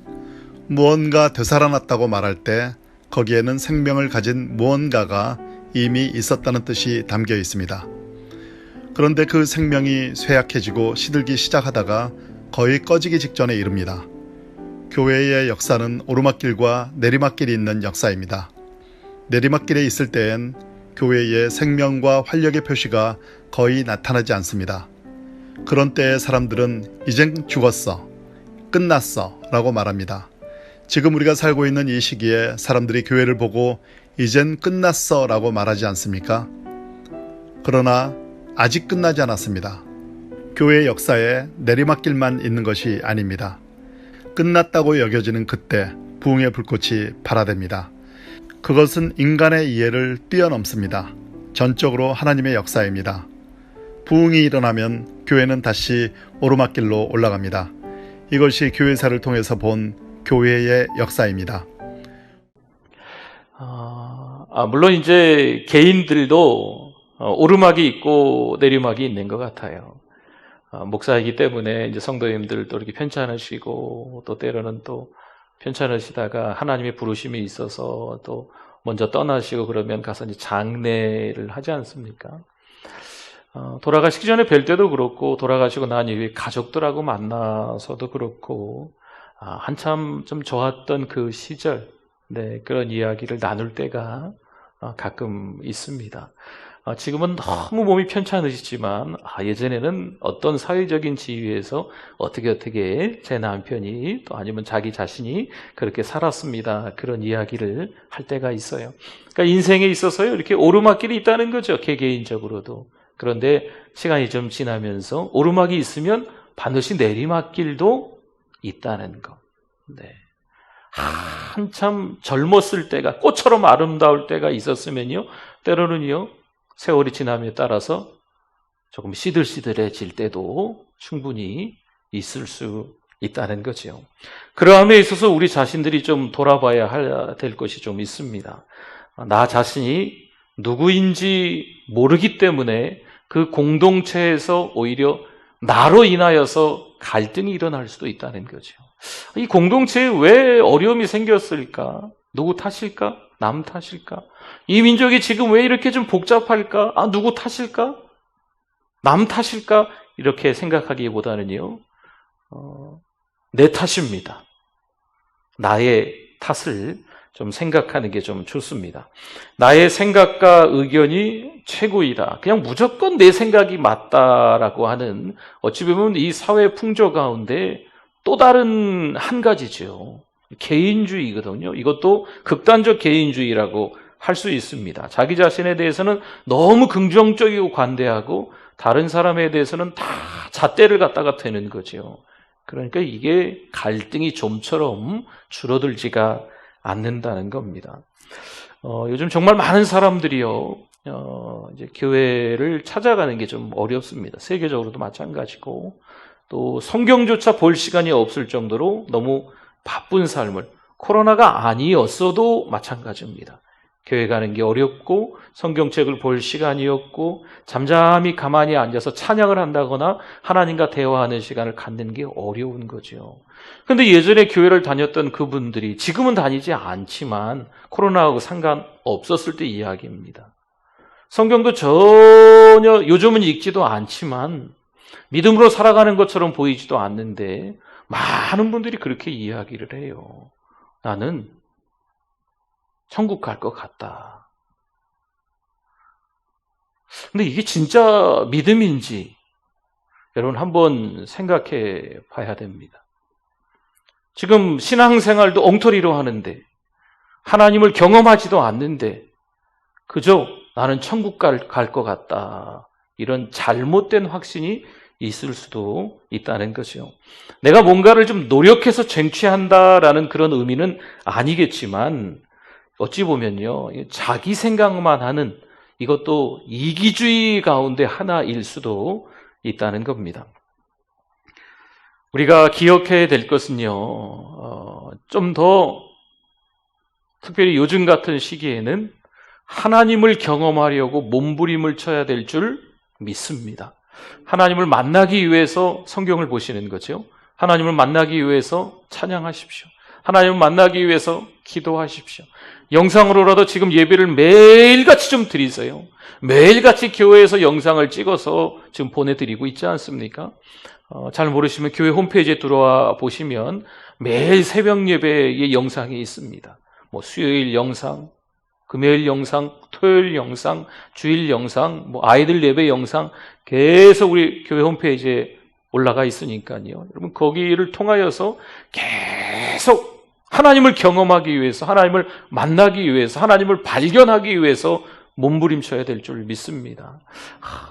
무언가 되살아났다고 말할 때 거기에는 생명을 가진 무언가가 이미 있었다는 뜻이 담겨 있습니다. 그런데 그 생명이 쇠약해지고 시들기 시작하다가 거의 꺼지기 직전에 이릅니다. 교회의 역사는 오르막길과 내리막길이 있는 역사입니다. 내리막길에 있을 때엔 교회의 생명과 활력의 표시가 거의 나타나지 않습니다. 그런 때의 사람들은 이젠 죽었어, 끝났어 라고 말합니다. 지금 우리가 살고 있는 이 시기에 사람들이 교회를 보고 이젠 끝났어 라고 말하지 않습니까? 그러나 아직 끝나지 않았습니다. 교회의 역사에 내리막길만 있는 것이 아닙니다. 끝났다고 여겨지는 그때 부흥의 불꽃이 발하됩니다. 그것은 인간의 이해를 뛰어넘습니다. 전적으로 하나님의 역사입니다. 부흥이 일어나면 교회는 다시 오르막길로 올라갑니다. 이것이 교회사를 통해서 본 교회의 역사입니다. 물론 이제 개인들도 오르막이 있고 내리막이 있는 것 같아요. 목사이기 때문에 이제 성도님들도 이렇게 편찮으시고 또 때로는 또 편찮으시다가 하나님의 부르심이 있어서 또 먼저 떠나시고 그러면 가서 이제 장례를 하지 않습니까? 돌아가시기 전에 뵐 때도 그렇고 돌아가시고 난 이후에 가족들하고 만나서도 그렇고 한참 좀 좋았던 그 시절, 그런 이야기를 나눌 때가 가끔 있습니다. 지금은 너무 몸이 편찮으시지만 예전에는 어떤 사회적인 지위에서 어떻게 제 남편이 또 아니면 자기 자신이 그렇게 살았습니다. 그런 이야기를 할 때가 있어요. 그러니까 인생에 있어서요, 이렇게 오르막길이 있다는 거죠. 개개인적으로도. 그런데 시간이 좀 지나면서 오르막이 있으면 반드시 내리막길도 있다는 것. 한참 젊었을 때가, 꽃처럼 아름다울 때가 있었으면요, 때로는요, 세월이 지남에 따라서 조금 시들시들해질 때도 충분히 있을 수 있다는 거죠. 그러함에 있어서 우리 자신들이 좀 돌아봐야 될 것이 좀 있습니다. 나 자신이 누구인지 모르기 때문에 그 공동체에서 오히려 나로 인하여서 갈등이 일어날 수도 있다는 거죠. 이 공동체에 왜 어려움이 생겼을까? 누구 탓일까? 남 탓일까? 이 민족이 지금 왜 이렇게 좀 복잡할까? 누구 탓일까? 남 탓일까? 이렇게 생각하기보다는요, 내 탓입니다. 나의 탓을 좀 생각하는 게 좀 좋습니다. 나의 생각과 의견이 최고이다. 그냥 무조건 내 생각이 맞다라고 하는 어찌 보면 이 사회 풍조 가운데 또 다른 한 가지죠. 개인주의거든요. 이것도 극단적 개인주의라고 할 수 있습니다. 자기 자신에 대해서는 너무 긍정적이고 관대하고 다른 사람에 대해서는 다 잣대를 갖다가 대는 거죠. 그러니까 이게 갈등이 좀처럼 줄어들지가 않는다는 겁니다. 요즘 정말 많은 사람들이요, 이제 교회를 찾아가는 게 좀 어렵습니다. 세계적으로도 마찬가지고, 또 성경조차 볼 시간이 없을 정도로 너무 바쁜 삶을, 코로나가 아니었어도 마찬가지입니다. 교회 가는 게 어렵고 성경책을 볼 시간이 없고 잠잠히 가만히 앉아서 찬양을 한다거나 하나님과 대화하는 시간을 갖는 게 어려운 거죠. 그런데 예전에 교회를 다녔던 그분들이 지금은 다니지 않지만 코로나하고 상관없었을 때 이야기입니다. 성경도 전혀 요즘은 읽지도 않지만 믿음으로 살아가는 것처럼 보이지도 않는데 많은 분들이 그렇게 이야기를 해요. 나는 천국 갈 것 같다. 근데 이게 진짜 믿음인지 여러분 한번 생각해 봐야 됩니다. 지금 신앙생활도 엉터리로 하는데 하나님을 경험하지도 않는데 그저 나는 천국 갈 것 같다. 이런 잘못된 확신이 있을 수도 있다는 거죠. 내가 뭔가를 좀 노력해서 쟁취한다라는 그런 의미는 아니겠지만 어찌 보면요, 자기 생각만 하는 이것도 이기주의 가운데 하나일 수도 있다는 겁니다. 우리가 기억해야 될 것은요, 좀 더 특별히 요즘 같은 시기에는 하나님을 경험하려고 몸부림을 쳐야 될 줄 믿습니다. 하나님을 만나기 위해서 성경을 보시는 거죠. 하나님을 만나기 위해서 찬양하십시오. 하나님을 만나기 위해서 기도하십시오. 영상으로라도 지금 예배를 매일같이 좀 드리세요. 매일같이 교회에서 영상을 찍어서 지금 보내드리고 있지 않습니까? 잘 모르시면 교회 홈페이지에 들어와 보시면 매일 새벽 예배의 영상이 있습니다. 뭐 수요일 영상, 금요일 영상, 토요일 영상, 주일 영상, 뭐 아이들 예배 영상 계속 우리 교회 홈페이지에 올라가 있으니까요. 여러분 거기를 통하여서 계속 하나님을 경험하기 위해서, 하나님을 만나기 위해서, 하나님을 발견하기 위해서 몸부림쳐야 될 줄 믿습니다.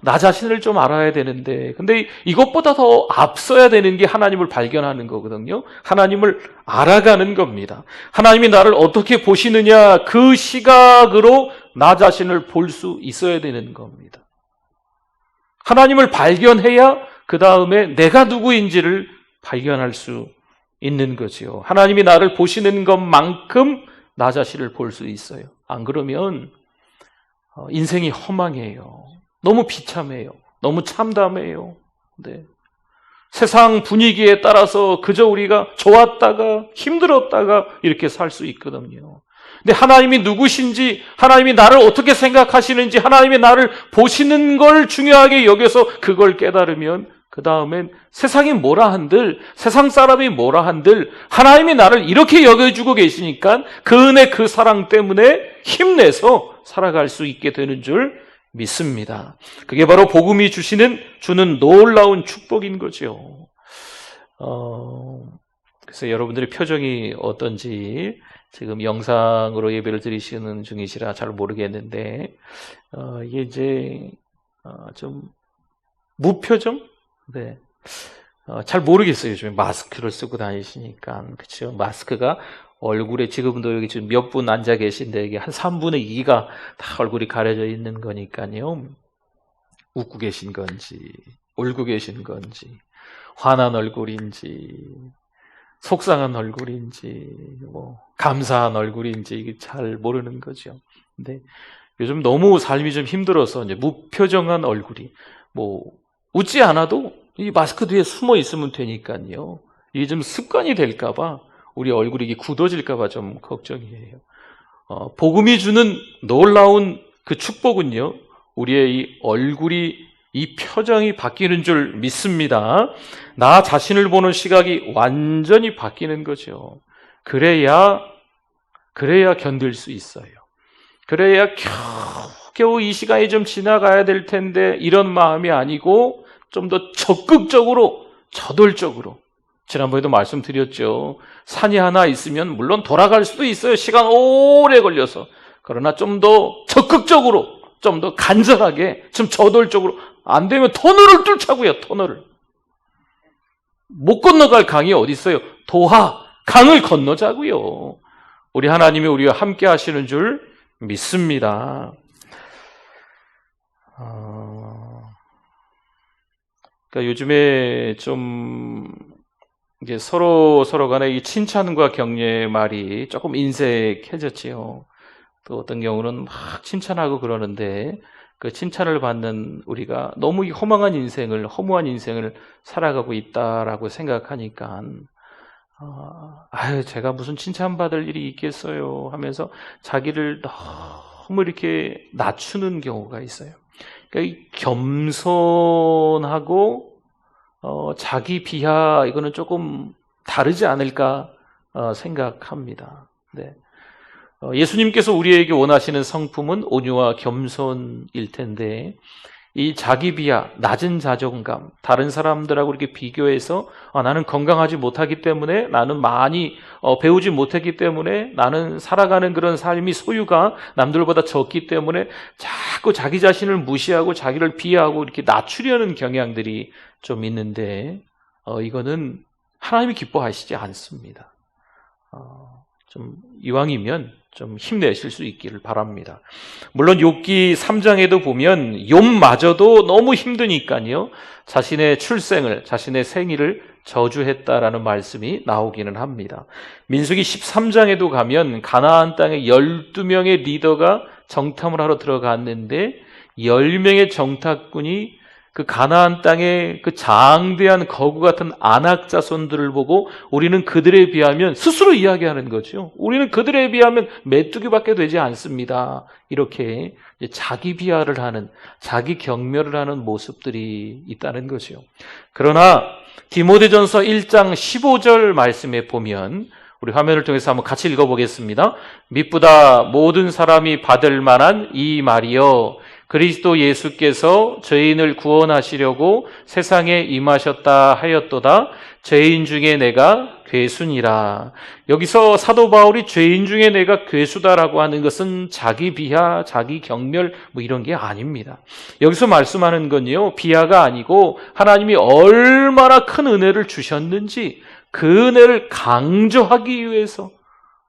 나 자신을 좀 알아야 되는데, 근데 이것보다 더 앞서야 되는 게 하나님을 발견하는 거거든요. 하나님을 알아가는 겁니다. 하나님이 나를 어떻게 보시느냐, 그 시각으로 나 자신을 볼 수 있어야 되는 겁니다. 하나님을 발견해야 그 다음에 내가 누구인지를 발견할 수 있는 거지요. 하나님이 나를 보시는 것만큼 나 자신을 볼 수 있어요. 안 그러면 인생이 허망해요. 너무 비참해요. 너무 참담해요. 네. 세상 분위기에 따라서 그저 우리가 좋았다가 힘들었다가 이렇게 살 수 있거든요. 근데 하나님이 누구신지, 하나님이 나를 어떻게 생각하시는지, 하나님이 나를 보시는 걸 중요하게 여겨서 그걸 깨달으면 그 다음엔 세상이 뭐라 한들, 세상 사람이 뭐라 한들 하나님이 나를 이렇게 여겨주고 계시니까 그 은혜, 그 사랑 때문에 힘내서 살아갈 수 있게 되는 줄 믿습니다. 그게 바로 복음이 주는 놀라운 축복인 거죠. 그래서 여러분들의 표정이 어떤지 지금 영상으로 예배를 드리시는 중이시라 잘 모르겠는데 이게 이제 좀 무표정? 네. 잘 모르겠어요. 요즘에 마스크를 쓰고 다니시니까. 그렇죠. 마스크가 얼굴에 지금도 여기 지금 몇 분 앉아 계신데 이게 한 3분의 2가 다 얼굴이 가려져 있는 거니까요. 웃고 계신 건지, 울고 계신 건지, 화난 얼굴인지, 속상한 얼굴인지, 뭐 감사한 얼굴인지 이게 잘 모르는 거죠. 근데 요즘 너무 삶이 좀 힘들어서 이제 무표정한 얼굴이 뭐 웃지 않아도 이 마스크 뒤에 숨어 있으면 되니까요. 이게 좀 습관이 될까봐 우리 얼굴이 이게 굳어질까봐 좀 걱정이에요. 복음이 주는 놀라운 그 축복은요. 우리의 이 얼굴이, 이 표정이 바뀌는 줄 믿습니다. 나 자신을 보는 시각이 완전히 바뀌는 거죠. 그래야 그래야 견딜 수 있어요. 그래야 겨우 이 시간이 좀 지나가야 될 텐데 이런 마음이 아니고 좀 더 적극적으로 저돌적으로, 지난번에도 말씀드렸죠. 산이 하나 있으면 물론 돌아갈 수도 있어요. 시간 오래 걸려서. 그러나 좀 더 적극적으로, 좀 더 간절하게, 좀 저돌적으로, 안 되면 터널을 뚫자고요. 터널을. 못 건너갈 강이 어디 있어요? 도하, 강을 건너자고요. 우리 하나님이 우리와 함께 하시는 줄 믿습니다. 그러니까 요즘에 좀 이게 서로 간에 이 칭찬과 격려의 말이 조금 인색해졌지요. 또 어떤 경우는 막 칭찬하고 그러는데 그 칭찬을 받는 우리가 너무 허망한 인생을, 허무한 인생을 살아가고 있다라고 생각하니까 제가 무슨 칭찬받을 일이 있겠어요 하면서 자기를 너무 이렇게 낮추는 경우가 있어요. 그러니까 이 겸손하고 자기 비하, 이거는 조금 다르지 않을까 생각합니다. 네. 예수님께서 우리에게 원하시는 성품은 온유와 겸손일 텐데 이 자기 비하, 낮은 자존감, 다른 사람들하고 이렇게 비교해서 나는 건강하지 못하기 때문에, 나는 많이 배우지 못했기 때문에, 나는 살아가는 그런 삶이 소유가 남들보다 적기 때문에 자꾸 자기 자신을 무시하고 자기를 비하하고 이렇게 낮추려는 경향들이 좀 있는데 이거는 하나님이 기뻐하시지 않습니다. 좀 이왕이면 좀 힘내실 수 있기를 바랍니다. 물론 욥기 3장에도 보면 욥마저도 너무 힘드니까요, 자신의 출생을, 자신의 생일을 저주했다라는 말씀이 나오기는 합니다. 민수기 13장에도 가면 가나안 땅에 12명의 리더가 정탐을 하러 들어갔는데 10명의 정탐꾼이 그 가나안 땅의 그 장대한 거구 같은 아낙 자손들을 보고 우리는 그들에 비하면, 스스로 이야기하는 거죠. 우리는 그들에 비하면 메뚜기밖에 되지 않습니다. 이렇게 자기 비하를 하는, 자기 경멸을 하는 모습들이 있다는 거죠. 그러나 디모데전서 1장 15절 말씀에 보면, 우리 화면을 통해서 한번 같이 읽어보겠습니다. 밑보다 모든 사람이 받을 만한 이 말이여, 그리스도 예수께서 죄인을 구원하시려고 세상에 임하셨다 하였도다. 죄인 중에 내가 괴순이라. 여기서 사도 바울이 죄인 중에 내가 괴수다라고 하는 것은 자기 비하, 자기 경멸 이런 게 아닙니다. 여기서 말씀하는 건요, 비하가 아니고 하나님이 얼마나 큰 은혜를 주셨는지 그 은혜를 강조하기 위해서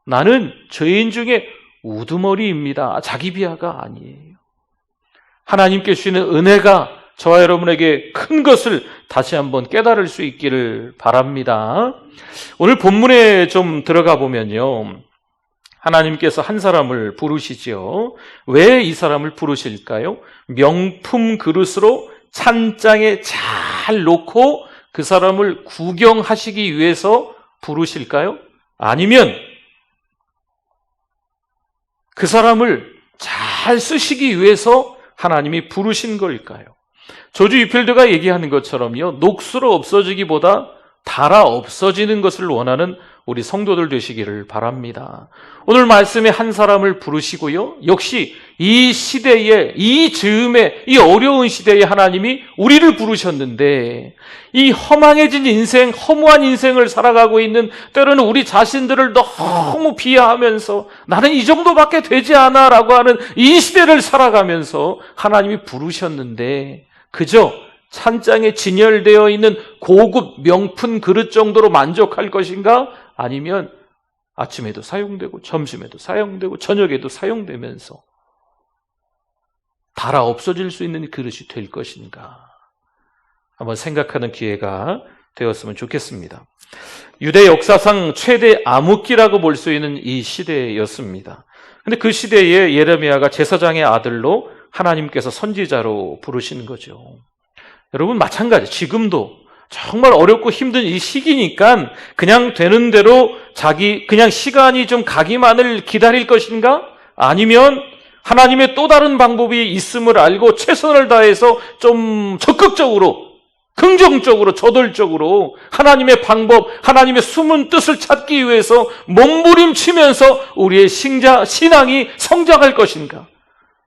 나는 죄인 중에 우두머리입니다. 자기 비하가 아니에요. 하나님께 주시는 은혜가 저와 여러분에게 큰 것을 다시 한번 깨달을 수 있기를 바랍니다. 오늘 본문에 좀 들어가 보면요, 하나님께서 한 사람을 부르시죠. 왜 이 사람을 부르실까요? 명품 그릇으로 찬장에 잘 놓고 그 사람을 구경하시기 위해서 부르실까요? 아니면 그 사람을 잘 쓰시기 위해서 하나님이 부르신 걸까요? 조지 위필드가 얘기하는 것처럼요, 녹수로 없어지기보다 닳아 없어지는 것을 원하는 우리 성도들 되시기를 바랍니다. 오늘 말씀에 한 사람을 부르시고요, 역시 이 시대에, 이 즈음에, 이 어려운 시대에 하나님이 우리를 부르셨는데, 이 허망해진 인생, 허무한 인생을 살아가고 있는, 때로는 우리 자신들을 너무 비하하면서 나는 이 정도밖에 되지 않아 라고 하는 이 시대를 살아가면서 하나님이 부르셨는데, 그저 찬장에 진열되어 있는 고급 명품 그릇 정도로 만족할 것인가? 아니면 아침에도 사용되고 점심에도 사용되고 저녁에도 사용되면서 닳아 없어질 수 있는 그릇이 될 것인가? 한번 생각하는 기회가 되었으면 좋겠습니다. 유대 역사상 최대 암흑기라고 볼 수 있는 이 시대였습니다. 근데 그 시대에 예레미야가 제사장의 아들로 하나님께서 선지자로 부르시는 거죠. 여러분, 마찬가지, 지금도 정말 어렵고 힘든 이 시기니까 그냥 되는 대로 그냥 시간이 좀 가기만을 기다릴 것인가? 아니면 하나님의 또 다른 방법이 있음을 알고 최선을 다해서 좀 적극적으로 긍정적으로, 저돌적으로 하나님의 방법, 하나님의 숨은 뜻을 찾기 위해서 몸부림치면서 우리의 신앙이 성장할 것인가?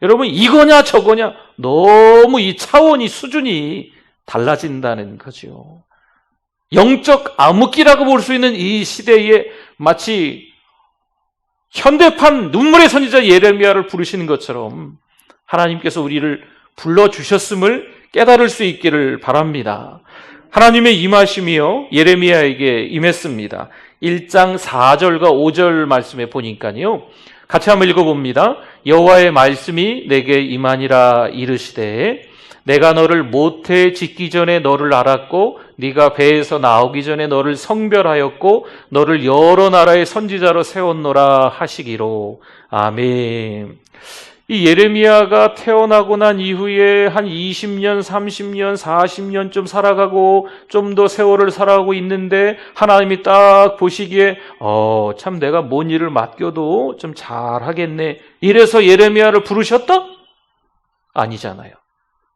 여러분, 이거냐 저거냐 너무 이 차원이, 수준이 달라진다는 거죠. 영적 암흑기라고 볼 수 있는 이 시대에 마치 현대판 눈물의 선지자 예레미야를 부르시는 것처럼 하나님께서 우리를 불러주셨음을 깨달을 수 있기를 바랍니다. 하나님의 임하심이요 예레미야에게 임했습니다. 1장 4절과 5절 말씀에 보니까요, 같이 한번 읽어봅니다. 여호와의 말씀이 내게 임하니라 이르시되 내가 너를 모태에 짓기 전에 너를 알았고 네가 배에서 나오기 전에 너를 성별하였고 너를 여러 나라의 선지자로 세웠노라 하시기로. 아멘. 이 예레미야가 태어나고 난 이후에 한 20년, 30년, 40년쯤 살아가고 좀 더 세월을 살아가고 있는데 하나님이 딱 보시기에 참 내가 뭔 일을 맡겨도 좀 잘하겠네, 이래서 예레미야를 부르셨다? 아니잖아요.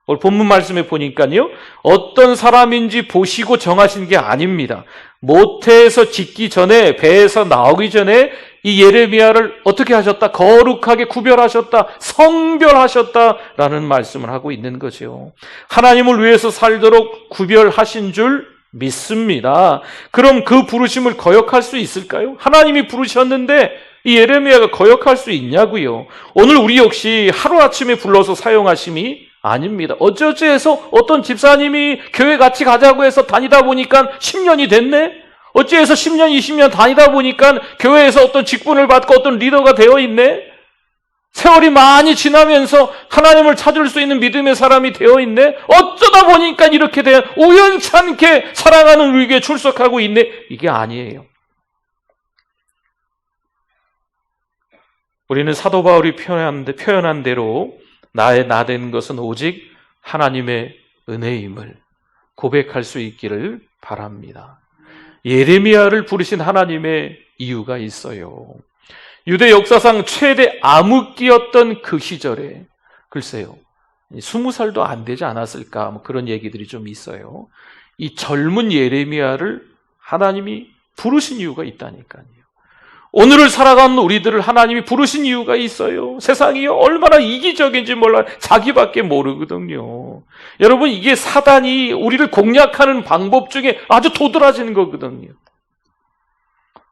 오늘 본문 말씀에 보니까요, 어떤 사람인지 보시고 정하신 게 아닙니다. 모태에서 짓기 전에, 배에서 나오기 전에 이 예레미야를 어떻게 하셨다? 거룩하게 구별하셨다, 성별하셨다라는 말씀을 하고 있는 거죠. 하나님을 위해서 살도록 구별하신 줄 믿습니다. 그럼 그 부르심을 거역할 수 있을까요? 하나님이 부르셨는데 이 예레미야가 거역할 수 있냐고요? 오늘 우리 역시 하루아침에 불러서 사용하심이 아닙니다. 어찌어찌해서 어떤 집사님이 교회 같이 가자고 해서 다니다 보니까 10년이 됐네? 어찌해서 10년, 20년 다니다 보니까 교회에서 어떤 직분을 받고 어떤 리더가 되어 있네? 세월이 많이 지나면서 하나님을 찾을 수 있는 믿음의 사람이 되어 있네? 어쩌다 보니까 이렇게 돼 우연찮게 사랑하는 우리 교회에 출석하고 있네? 이게 아니에요. 우리는 사도 바울이 표현한 대로 나의 나된 것은 오직 하나님의 은혜임을 고백할 수 있기를 바랍니다. 예레미야를 부르신 하나님의 이유가 있어요. 유대 역사상 최대 암흑기였던 그 시절에 글쎄요, 20살도 안 되지 않았을까, 뭐 그런 얘기들이 좀 있어요. 이 젊은 예레미야를 하나님이 부르신 이유가 있다니까요. 오늘을 살아가는 우리들을 하나님이 부르신 이유가 있어요. 세상이 얼마나 이기적인지 몰라요. 자기밖에 모르거든요. 여러분, 이게 사단이 우리를 공략하는 방법 중에 아주 도드라지는 거거든요.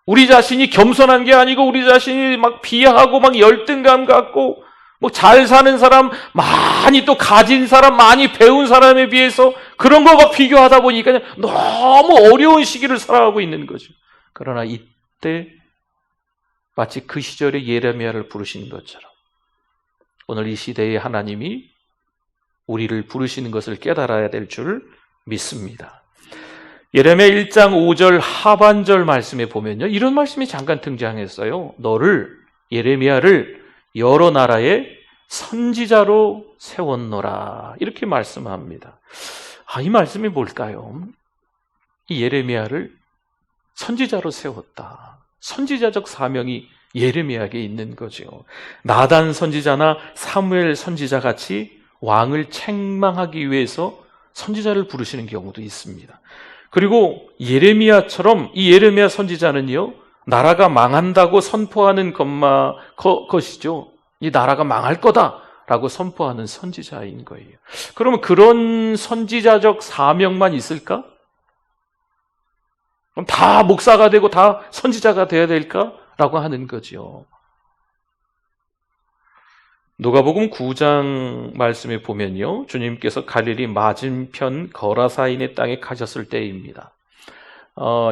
우리 자신이 겸손한 게 아니고 우리 자신이 막 비하하고 막 열등감 갖고 뭐 잘 사는 사람, 많이 또 가진 사람, 많이 배운 사람에 비해서 그런 거가 비교하다 보니까 너무 어려운 시기를 살아가고 있는 거죠. 그러나 이때 마치 그 시절에 예레미야를 부르신 것처럼 오늘 이 시대에 하나님이 우리를 부르시는 것을 깨달아야 될 줄 믿습니다. 예레미야 1장 5절 하반절 말씀에 보면요, 이런 말씀이 잠깐 등장했어요. 너를, 예레미야를 여러 나라의 선지자로 세웠노라, 이렇게 말씀합니다. 이 말씀이 뭘까요? 이 예레미야를 선지자로 세웠다. 선지자적 사명이 예레미야에게 있는 거죠. 나단 선지자나 사무엘 선지자 같이 왕을 책망하기 위해서 선지자를 부르시는 경우도 있습니다. 그리고 예레미야처럼 이 예레미야 선지자는요, 나라가 망한다고 선포하는 것이죠. 이 나라가 망할 거다라고 선포하는 선지자인 거예요. 그러면 그런 선지자적 사명만 있을까? 그럼 다 목사가 되고 다 선지자가 되어야 될까라고 하는 거죠. 누가복음 9장 말씀에 보면요, 주님께서 갈릴리 맞은편 거라사인의 땅에 가셨을 때입니다.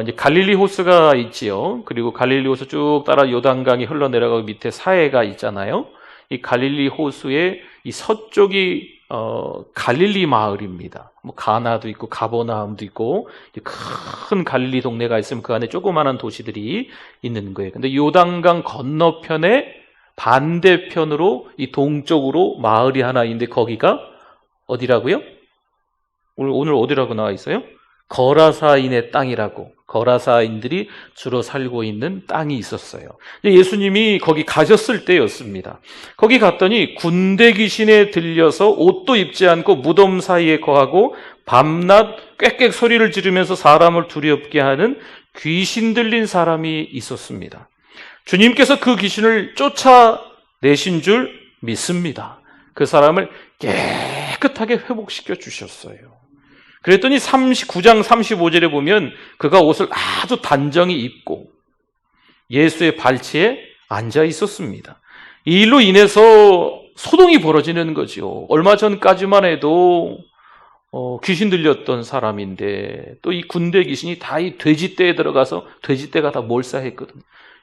이제 갈릴리 호수가 있지요. 그리고 갈릴리 호수 쭉 따라 요단강이 흘러내려가고 밑에 사해가 있잖아요. 이 갈릴리 호수의 이 서쪽이 갈릴리 마을입니다. 뭐 가나도 있고 가버나움도 있고 큰 갈릴리 동네가 있으면 그 안에 조그마한 도시들이 있는 거예요. 근데 요단강 건너편에 반대편으로 이 동쪽으로 마을이 하나 있는데 거기가 어디라고요? 오늘 어디라고 나와 있어요? 거라사인의 땅이라고, 거라사인들이 주로 살고 있는 땅이 있었어요. 예수님이 거기 가셨을 때였습니다. 거기 갔더니 군대 귀신에 들려서 옷도 입지 않고 무덤 사이에 거하고 밤낮 꽥꽥 소리를 지르면서 사람을 두렵게 하는 귀신 들린 사람이 있었습니다. 주님께서 그 귀신을 쫓아내신 줄 믿습니다. 그 사람을 깨끗하게 회복시켜 주셨어요. 그랬더니 9장 35절에 보면 그가 옷을 아주 단정히 입고 예수의 발치에 앉아 있었습니다. 이 일로 인해서 소동이 벌어지는 거죠. 얼마 전까지만 해도 귀신 들렸던 사람인데 또 이 군대 귀신이 다 이 돼지떼에 들어가서 돼지떼가 다 몰사했거든요.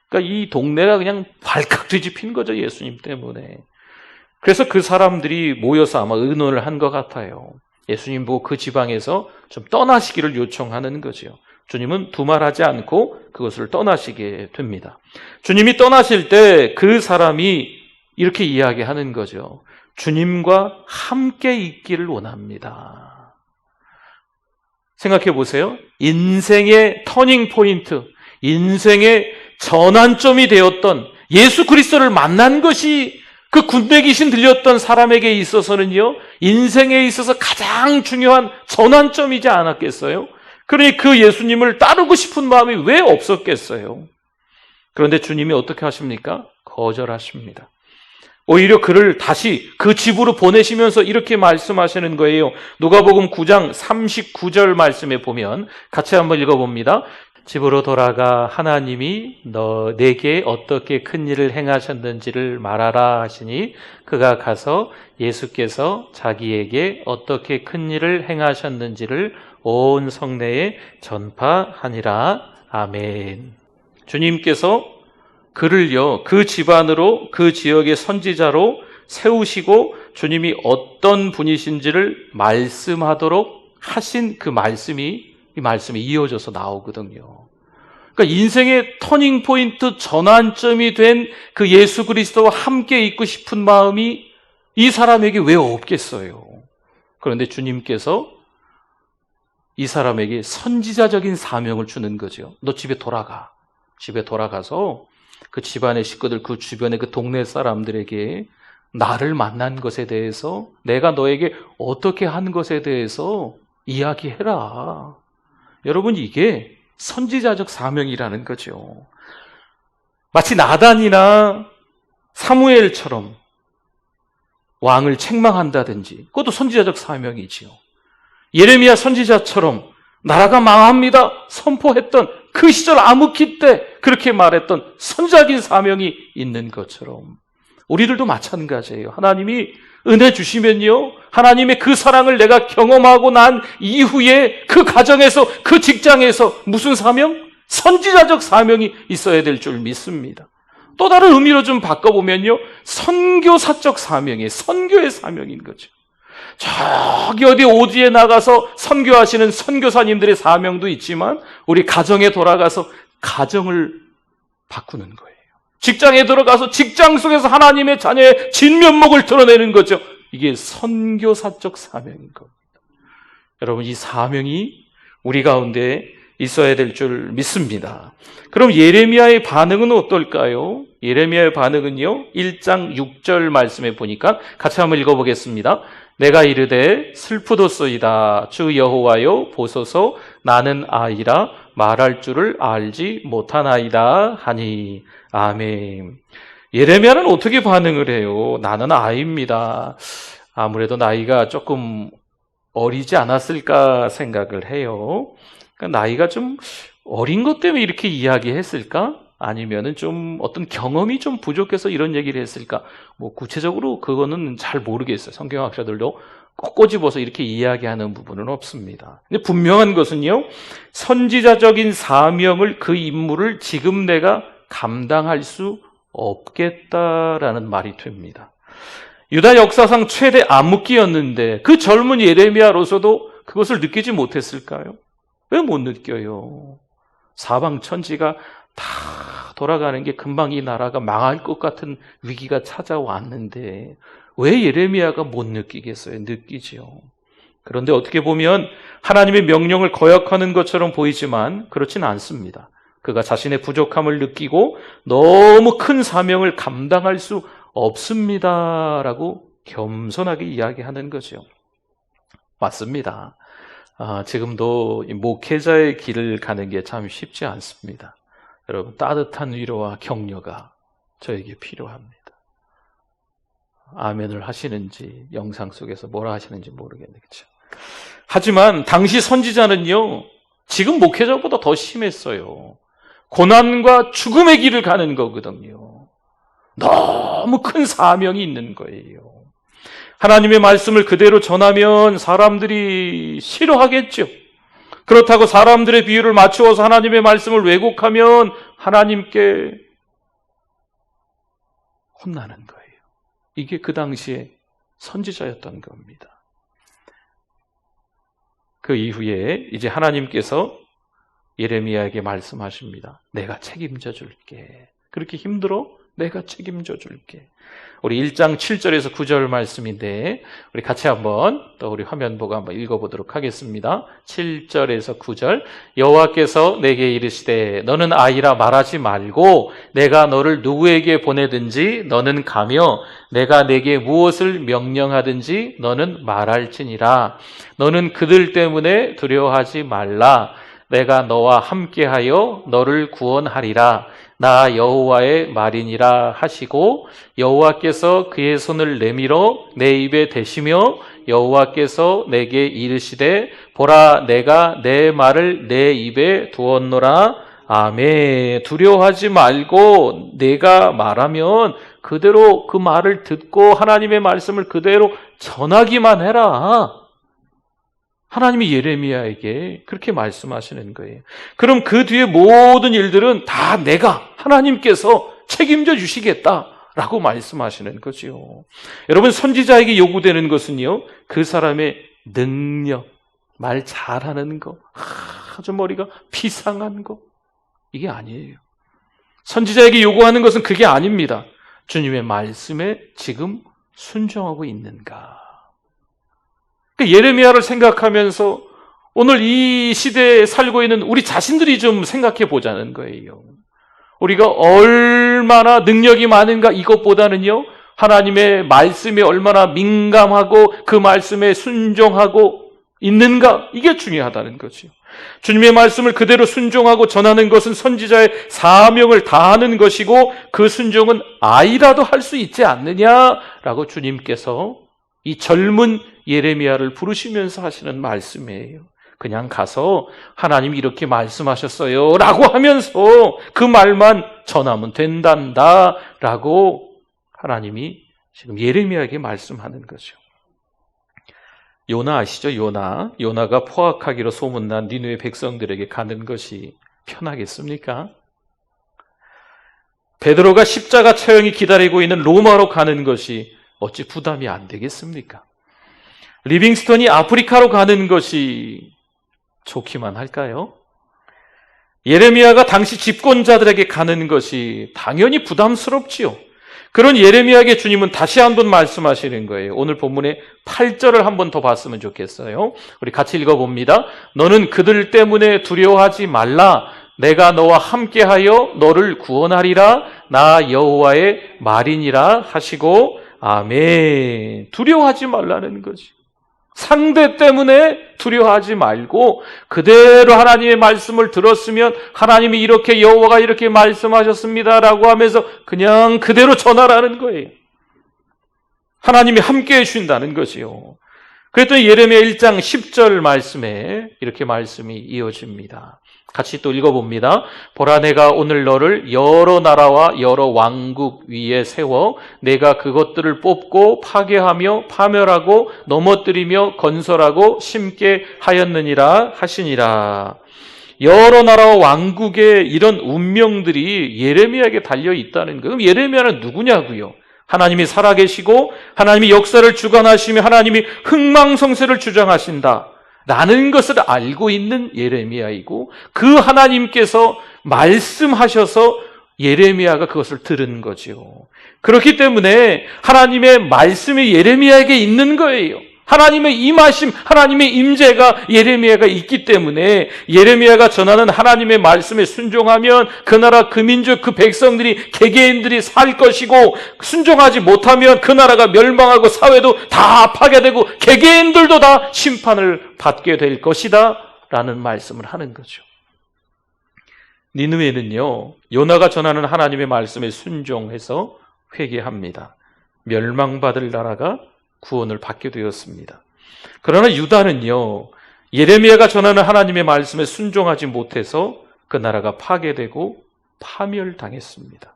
그러니까 이 동네가 그냥 발칵 뒤집힌 거죠, 예수님 때문에. 그래서 그 사람들이 모여서 아마 의논을 한 것 같아요. 예수님 보고 그 지방에서 좀 떠나시기를 요청하는 거죠. 주님은 두말하지 않고 그것을 떠나시게 됩니다. 주님이 떠나실 때 그 사람이 이렇게 이야기하는 거죠. 주님과 함께 있기를 원합니다. 생각해 보세요. 인생의 터닝 포인트, 인생의 전환점이 되었던 예수 그리스도를 만난 것이 그 군대 귀신 들렸던 사람에게 있어서는요, 인생에 있어서 가장 중요한 전환점이지 않았겠어요? 그러니 그 예수님을 따르고 싶은 마음이 왜 없었겠어요? 그런데 주님이 어떻게 하십니까? 거절하십니다. 오히려 그를 다시 그 집으로 보내시면서 이렇게 말씀하시는 거예요. 누가복음 9장 39절 말씀에 보면 같이 한번 읽어봅니다. 집으로 돌아가 하나님이 내게 어떻게 큰 일을 행하셨는지를 말하라 하시니 그가 가서 예수께서 자기에게 어떻게 큰 일을 행하셨는지를 온 성내에 전파하니라. 아멘. 주님께서 그를요, 그 집안으로, 그 지역의 선지자로 세우시고 주님이 어떤 분이신지를 말씀하도록 하신 그 말씀이, 이 말씀이 이어져서 나오거든요. 그러니까 인생의 터닝 포인트, 전환점이 된 그 예수 그리스도와 함께 있고 싶은 마음이 이 사람에게 왜 없겠어요? 그런데 주님께서 이 사람에게 선지자적인 사명을 주는 거죠. 너 집에 돌아가. 집에 돌아가서 그 집안의 식구들, 그 주변의 그 동네 사람들에게 나를 만난 것에 대해서, 내가 너에게 어떻게 한 것에 대해서 이야기해라. 여러분, 이게 선지자적 사명이라는 거죠. 마치 나단이나 사무엘처럼 왕을 책망한다든지, 그것도 선지자적 사명이지요. 예레미야 선지자처럼 나라가 망합니다 선포했던 그 시절 암흑기 때 그렇게 말했던 선지자적인 사명이 있는 것처럼 우리들도 마찬가지예요. 하나님이 은혜 주시면요, 하나님의 그 사랑을 내가 경험하고 난 이후에 그 가정에서, 그 직장에서 무슨 사명? 선지자적 사명이 있어야 될 줄 믿습니다. 또 다른 의미로 좀 바꿔보면요, 선교사적 사명이에요. 선교의 사명인 거죠. 저기 어디 오지에 나가서 선교하시는 선교사님들의 사명도 있지만 우리 가정에 돌아가서 가정을 바꾸는 거예요. 직장에 들어가서 직장 속에서 하나님의 자녀의 진면목을 드러내는 거죠. 이게 선교사적 사명인 겁니다. 여러분, 이 사명이 우리 가운데 있어야 될 줄 믿습니다. 그럼 예레미야의 반응은 어떨까요? 예레미야의 반응은요, 1장 6절 말씀에 보니까 같이 한번 읽어보겠습니다. 내가 이르되 슬프도소이다. 주 여호와여 보소서, 나는 아이라 말할 줄을 알지 못하나이다 하니. 아멘. 예레미야는 어떻게 반응을 해요? 나는 아이입니다. 아무래도 나이가 조금 어리지 않았을까 생각을 해요. 그러니까 나이가 좀 어린 것 때문에 이렇게 이야기했을까? 아니면은 좀 어떤 경험이 좀 부족해서 이런 얘기를 했을까? 뭐 구체적으로 그거는 잘 모르겠어요. 성경학자들도 꼭 꼬집어서 이렇게 이야기하는 부분은 없습니다. 근데 분명한 것은요, 선지자적인 사명을, 그 임무를 지금 내가 감당할 수 없겠다라는 말이 됩니다. 유다 역사상 최대 암흑기였는데 그 젊은 예레미야로서도 그것을 느끼지 못했을까요? 왜 못 느껴요? 사방 천지가 다 돌아가는 게 금방 이 나라가 망할 것 같은 위기가 찾아왔는데 왜 예레미야가 못 느끼겠어요? 느끼죠. 그런데 어떻게 보면 하나님의 명령을 거역하는 것처럼 보이지만 그렇진 않습니다. 그가 자신의 부족함을 느끼고 너무 큰 사명을 감당할 수 없습니다라고 겸손하게 이야기하는 거죠. 맞습니다. 지금도 이 목회자의 길을 가는 게 참 쉽지 않습니다. 여러분, 따뜻한 위로와 격려가 저에게 필요합니다. 아멘을 하시는지 영상 속에서 뭐라 하시는지 모르겠네요. 그렇죠? 하지만 당시 선지자는요, 지금 목회자보다 더 심했어요. 고난과 죽음의 길을 가는 거거든요. 너무 큰 사명이 있는 거예요. 하나님의 말씀을 그대로 전하면 사람들이 싫어하겠죠. 그렇다고 사람들의 비유를 맞추어서 하나님의 말씀을 왜곡하면 하나님께 혼나는 거예요. 이게 그 당시에 선지자였던 겁니다. 그 이후에 이제 하나님께서 예레미야에게 말씀하십니다. 내가 책임져 줄게. 그렇게 힘들어? 내가 책임져 줄게. 우리 1장 7절에서 9절 말씀인데 우리 같이 한번 또 우리 화면 보고 한번 읽어보도록 하겠습니다. 7절에서 9절. 여호와께서 내게 이르시되 너는 아이라 말하지 말고 내가 너를 누구에게 보내든지 너는 가며 내가 내게 무엇을 명령하든지 너는 말할지니라. 너는 그들 때문에 두려워하지 말라. 내가 너와 함께하여 너를 구원하리라. 나 여호와의 말이니라 하시고 여호와께서 그의 손을 내밀어 내 입에 대시며 여호와께서 내게 이르시되 보라 내가 내 말을 내 입에 두었노라. 아멘. 두려워하지 말고 내가 말하면 그대로 그 말을 듣고 하나님의 말씀을 그대로 전하기만 해라. 하나님이 예레미야에게 그렇게 말씀하시는 거예요. 그럼 그 뒤에 모든 일들은 다 내가 하나님께서 책임져 주시겠다라고 말씀하시는 거죠. 여러분, 선지자에게 요구되는 것은요, 그 사람의 능력, 말 잘하는 거, 아주 머리가 비상한 거, 이게 아니에요. 선지자에게 요구하는 것은 그게 아닙니다. 주님의 말씀에 지금 순종하고 있는가? 예레미야를 생각하면서 오늘 이 시대에 살고 있는 우리 자신들이 좀 생각해 보자는 거예요. 우리가 얼마나 능력이 많은가 이것보다는요, 하나님의 말씀에 얼마나 민감하고 그 말씀에 순종하고 있는가, 이게 중요하다는 거죠. 주님의 말씀을 그대로 순종하고 전하는 것은 선지자의 사명을 다하는 것이고 그 순종은 아이라도 할 수 있지 않느냐라고 주님께서 이 젊은 예레미야를 부르시면서 하시는 말씀이에요. 그냥 가서 하나님이 이렇게 말씀하셨어요 라고 하면서 그 말만 전하면 된단다 라고 하나님이 지금 예레미야에게 말씀하는 거죠. 요나 아시죠? 요나가 포악하기로 소문난 니느웨 백성들에게 가는 것이 편하겠습니까? 베드로가 십자가 처형이 기다리고 있는 로마로 가는 것이 어찌 부담이 안 되겠습니까? 리빙스턴이 아프리카로 가는 것이 좋기만 할까요? 예레미야가 당시 집권자들에게 가는 것이 당연히 부담스럽지요. 그런 예레미야에게 주님은 다시 한번 말씀하시는 거예요. 오늘 본문의 8절을 한번 더 봤으면 좋겠어요. 우리 같이 읽어봅니다. 너는 그들 때문에 두려워하지 말라. 내가 너와 함께하여 너를 구원하리라. 나 여호와의 말이니라 하시고 아멘. 두려워하지 말라는 거지. 상대 때문에 두려워하지 말고 그대로 하나님의 말씀을 들었으면 하나님이 이렇게 여호와가 이렇게 말씀하셨습니다라고 하면서 그냥 그대로 전하라는 거예요. 하나님이 함께해 주신다는 거지요. 그랬더니 예레미야 1장 10절 말씀에 이렇게 말씀이 이어집니다. 같이 또 읽어봅니다. 보라 내가 오늘 너를 여러 나라와 여러 왕국 위에 세워 내가 그것들을 뽑고 파괴하며 파멸하고 넘어뜨리며 건설하고 심게 하였느니라 하시니라. 여러 나라와 왕국의 이런 운명들이 예레미야에게 달려 있다는 거예요. 그럼 예레미야는 누구냐고요? 하나님이 살아계시고 하나님이 역사를 주관하시며 하나님이 흥망성쇠를 주장하신다 라는 것을 알고 있는 예레미야이고 그 하나님께서 말씀하셔서 예레미야가 그것을 들은 거죠. 그렇기 때문에 하나님의 말씀이 예레미야에게 있는 거예요. 하나님의 임하심, 하나님의 임재가 예레미야가 있기 때문에 예레미야가 전하는 하나님의 말씀에 순종하면 그 나라, 그 민족, 그 백성들이, 개개인들이 살 것이고, 순종하지 못하면 그 나라가 멸망하고 사회도 다 파괴되고 개개인들도 다 심판을 받게 될 것이다 라는 말씀을 하는 거죠. 니느웨는요, 요나가 전하는 하나님의 말씀에 순종해서 회개합니다. 멸망받을 나라가 구원을 받게 되었습니다. 그러나 유다는요, 예레미야가 전하는 하나님의 말씀에 순종하지 못해서 그 나라가 파괴되고 파멸당했습니다.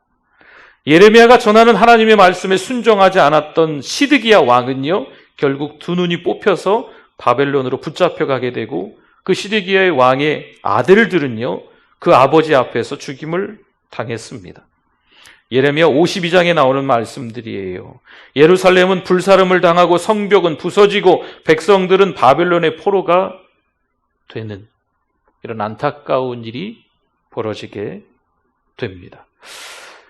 예레미야가 전하는 하나님의 말씀에 순종하지 않았던 시드기야 왕은요, 결국 두 눈이 뽑혀서 바벨론으로 붙잡혀가게 되고, 그 시드기야의 왕의 아들들은요, 그 아버지 앞에서 죽임을 당했습니다. 예레미야 52장에 나오는 말씀들이에요. 예루살렘은 불사름을 당하고 성벽은 부서지고 백성들은 바벨론의 포로가 되는 이런 안타까운 일이 벌어지게 됩니다.